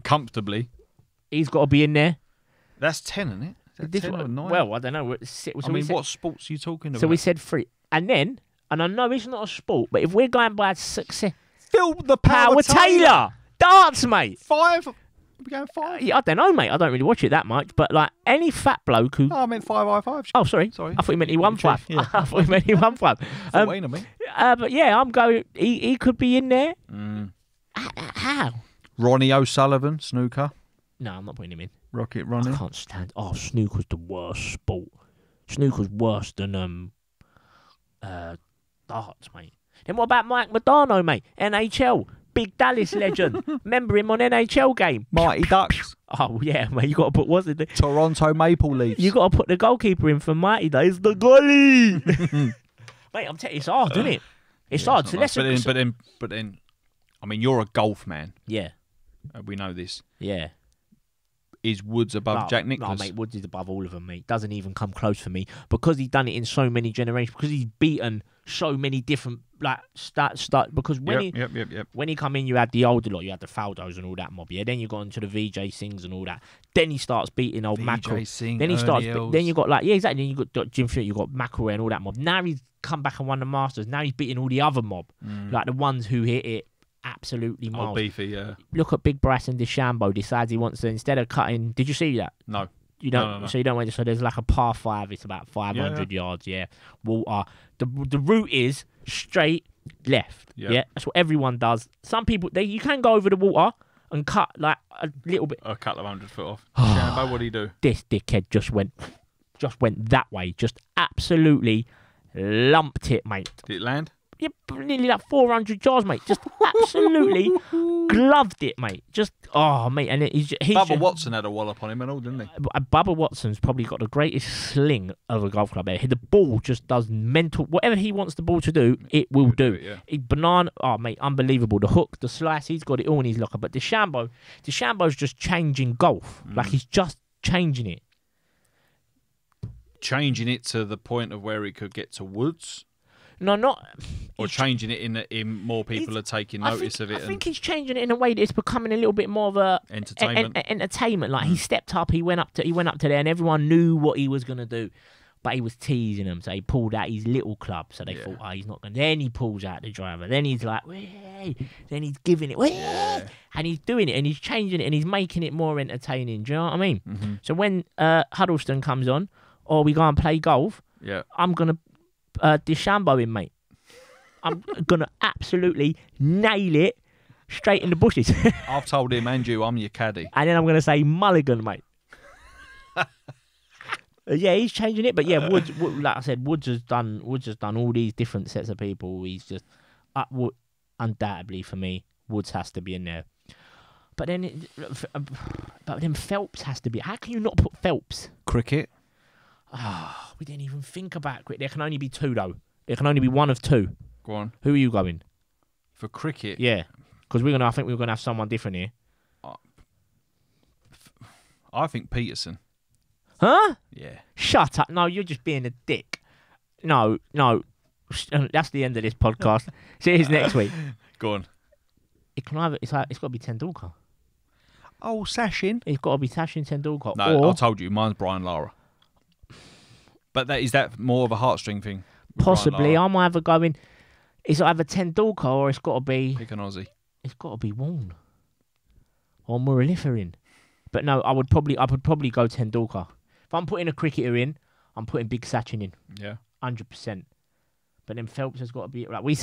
Speaker 2: Comfortably.
Speaker 1: He's got to be in there.
Speaker 2: That's 10, isn't it? Is that 10 or 9?
Speaker 1: Well, I don't know.
Speaker 2: What sports are you talking about?
Speaker 1: So we said 3. And I know it's not a sport, but if we're going by success...
Speaker 2: Phil the
Speaker 1: Power Taylor! Darts, mate!
Speaker 2: 5? Are we going 5?
Speaker 1: Yeah, I don't know, mate. I don't really watch it that much, but like any fat bloke who...
Speaker 2: No, I meant 5 I5.
Speaker 1: Oh, sorry. I thought you meant he won 5. Yeah. I thought you meant he won 5.
Speaker 2: 14 of me.
Speaker 1: But yeah, I'm going... He could be in there. How?
Speaker 2: Ronnie O'Sullivan, snooker.
Speaker 1: No, I'm not putting him in.
Speaker 2: Rocket Ronnie.
Speaker 1: I can't stand... Oh, snooker's the worst sport. Snooker's worse than darts, mate. Then what about Mike Modano, mate? NHL. Big Dallas legend. Remember him on NHL game?
Speaker 2: Mighty Ducks.
Speaker 1: Oh, yeah, mate. You got to put... What's it?
Speaker 2: Toronto Maple Leafs.
Speaker 1: You got to put the goalkeeper in for Mighty Days. The goalie! Mate, I'm telling you, it's hard, isn't it? It's hard. So
Speaker 2: nice. But then, I mean, you're a golf man.
Speaker 1: Yeah.
Speaker 2: We know this.
Speaker 1: Yeah.
Speaker 2: Is Woods above Jack Nicklaus?
Speaker 1: No, mate, Woods is above all of them, mate. Doesn't even come close for me. Because he's done it in so many generations. Because he's beaten so many different, like, because when when he come in, you had the older lot. You had the Faldos and all that mob, yeah? Then you got into the VJ Sings and all that. Then he starts beating old Mackerel. Then he starts, then you got, like, yeah, exactly. Then you got Jim Furyk, you got Mackerel and all that mob. Now he's come back and won the Masters. Now he's beating all the other mob. Like, the ones who hit it absolutely miles.
Speaker 2: Oh, beefy, yeah.
Speaker 1: Look at Big Bryson DeChambeau decides he wants to, instead of cutting... Did you see that?
Speaker 2: No.
Speaker 1: You don't.
Speaker 2: No.
Speaker 1: So you don't wait. So there's like a par 5. It's about 500 yards. Yeah. Water. The route is straight left. Yeah. That's what everyone does. Some people you can go over the water and cut like a little bit.
Speaker 2: A couple of 100 foot off. Shambo, what do you do?
Speaker 1: This dickhead just went that way. Just absolutely lumped it, mate.
Speaker 2: Did it land?
Speaker 1: Yeah, nearly like 400 yards, mate. Just absolutely gloved it, mate. Just, oh, mate. And he's
Speaker 2: Bubba Watson had a wallop on him and all, didn't he?
Speaker 1: Bubba Watson's probably got the greatest sling of a golf club there. The ball just does mental... Whatever he wants the ball to do, it will do. Banana... Oh, mate, unbelievable. The hook, the slice, he's got it all in his locker. But DeChambeau's just changing golf. Like, he's just changing it.
Speaker 2: Changing it to the point of where he could get to Woods?
Speaker 1: No, not...
Speaker 2: Or changing it in more people are taking notice of it.
Speaker 1: I think he's changing it in a way that it's becoming a little bit more of a...
Speaker 2: Entertainment.
Speaker 1: Entertainment. Like, he stepped up, he went up to there, and everyone knew what he was going to do. But he was teasing them, so he pulled out his little club. So they thought, oh, he's not going to... Then he pulls out the driver. Then he's like, way. Then he's giving it, way. And he's doing it, and he's changing it, and he's making it more entertaining. Do you know what I mean? Mm-hmm. So when Huddleston comes on, or we go and play golf, I'm going to... DeChambeau in, mate. I'm going to absolutely nail it straight in the bushes.
Speaker 2: I've told him, Andrew, I'm your caddy.
Speaker 1: And then I'm going to say mulligan, mate. Yeah, he's changing it. But yeah, Woods, like I said, Woods has done all these different sets of people. He's just, undoubtedly for me, Woods has to be in there. But then Phelps has to be. How can you not put Phelps?
Speaker 2: Cricket.
Speaker 1: Oh, we didn't even think about cricket. There can only be 2, though. There can only be one of 2.
Speaker 2: Go on.
Speaker 1: Who are you going?
Speaker 2: For cricket?
Speaker 1: Yeah. Because I think we're going to have someone different here.
Speaker 2: I think Peterson.
Speaker 1: Huh?
Speaker 2: Yeah.
Speaker 1: Shut up. No, you're just being a dick. No. That's the end of this podcast. See you next week.
Speaker 2: Go on.
Speaker 1: It's got to be Tendulkar.
Speaker 2: Oh, Sachin.
Speaker 1: It's got to be Sachin Tendulkar.
Speaker 2: No, I told you. Mine's Brian Lara. But is that more of a heartstring thing?
Speaker 1: Possibly. I'm either going... It's either Tendulkar or it's got to be...
Speaker 2: Pick an Aussie.
Speaker 1: It's got to be Warne. Or Muraliferin. But no, I would probably go Tendulkar. If I'm putting a cricketer in, I'm putting Big Sachin in.
Speaker 2: Yeah.
Speaker 1: 100%. But then Phelps has got to be... Like we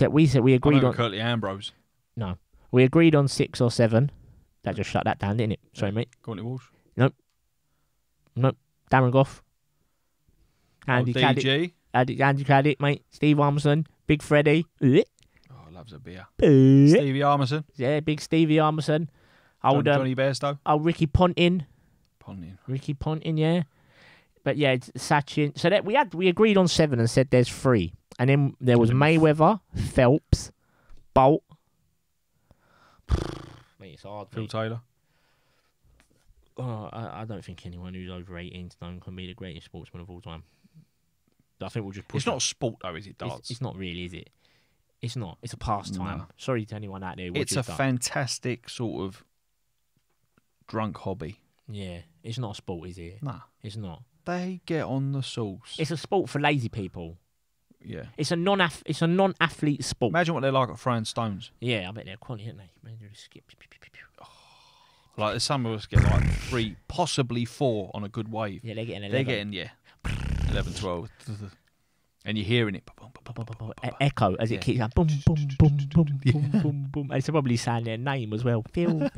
Speaker 1: agreed on...
Speaker 2: Curtly Ambrose.
Speaker 1: No. We agreed on 6 or 7. That just shut that down, didn't it? Sorry, mate.
Speaker 2: Courtney Walsh.
Speaker 1: Nope. Darren Goff. Andy
Speaker 2: DG.
Speaker 1: Andy Caddick, mate. Steve Armisen. Big Freddie.
Speaker 2: Oh, loves a beer. Stevie Armisen.
Speaker 1: Yeah, big Stevie Armisen.
Speaker 2: Johnny Bairstow.
Speaker 1: Ricky Ponting. Ricky Ponting, yeah. But yeah, it's Sachin. So that we agreed on 7 and said there's 3. And then there was Mayweather, Phelps, Bolt. Mate, it's hard.
Speaker 2: Phil Taylor.
Speaker 1: Oh, I don't think anyone who's over 18 stone can be the greatest sportsman of all time. I think we'll just push.
Speaker 2: It's not a sport though, is it, darts?
Speaker 1: It's not really, is it? It's not. It's a pastime. No. Sorry to anyone out there.
Speaker 2: It's a fantastic sort of drunk hobby.
Speaker 1: Yeah, it's not a sport, is it?
Speaker 2: Nah.
Speaker 1: It's not.
Speaker 2: They get on the sauce.
Speaker 1: It's a sport for lazy people.
Speaker 2: Yeah.
Speaker 1: It's a non-athlete sport.
Speaker 2: Imagine what they're like at throwing stones.
Speaker 1: Yeah, I bet they're quality, aren't they? Man, they just skip.
Speaker 2: Like some of us get like 3, possibly 4 on a good wave.
Speaker 1: Yeah, they're getting 11.
Speaker 2: They're getting 11, 12, and you're hearing it.
Speaker 1: Echo as it keeps going. Boom, boom, boom, boom, boom, boom, boom. And it's probably saying their name as well. Phil.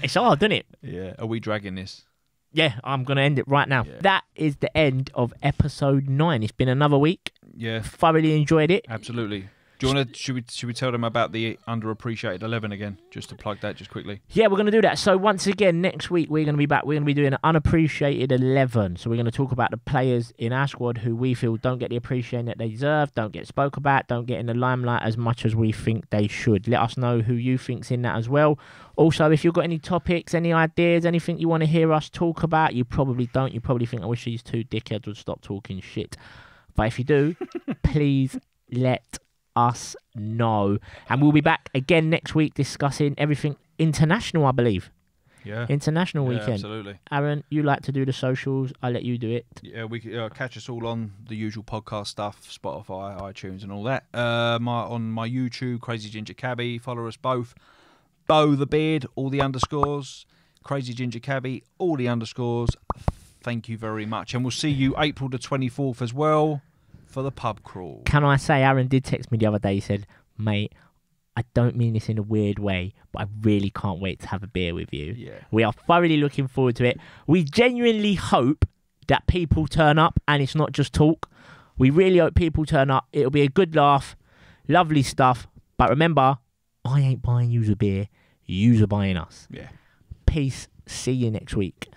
Speaker 1: It's hard, isn't it?
Speaker 2: Yeah. Are we dragging this?
Speaker 1: Yeah, I'm going to end it right now.
Speaker 2: Yeah.
Speaker 1: That is the end of episode 9. It's been another week.
Speaker 2: Yeah.
Speaker 1: Thoroughly enjoyed it.
Speaker 2: Absolutely. Do you want to? Should we tell them about the underappreciated 11 again? Just to plug that, just quickly.
Speaker 1: Yeah, we're going to do that. So once again, next week we're going to be back. We're going to be doing an unappreciated 11. So we're going to talk about the players in our squad who we feel don't get the appreciation that they deserve, don't get spoke about, don't get in the limelight as much as we think they should. Let us know who you think's in that as well. Also, if you've got any topics, any ideas, anything you want to hear us talk about, you probably don't. You probably think, I wish these 2 dickheads would stop talking shit. But if you do, please let us know. And we'll be back again next week discussing everything international, I believe.
Speaker 2: Yeah.
Speaker 1: International weekend.
Speaker 2: Absolutely.
Speaker 1: Aaron, you like to do the socials. I'll let you do it.
Speaker 2: Yeah, we catch us all on the usual podcast stuff, Spotify, iTunes and all that. On my YouTube, Crazy Ginger Cabbie. Follow us both. Beau the Beard, all the underscores. Crazy Ginger Cabbie, all the underscores. Thank you very much. And we'll see you April the 24th as well for the pub crawl.
Speaker 1: Can I say, Aaron did text me the other day. He said, mate, I don't mean this in a weird way, but I really can't wait to have a beer with you.
Speaker 2: Yeah.
Speaker 1: We are thoroughly looking forward to it. We genuinely hope that people turn up and it's not just talk. We really hope people turn up. It'll be a good laugh. Lovely stuff. But remember, I ain't buying you a beer. You're buying us.
Speaker 2: Yeah.
Speaker 1: Peace. See you next week.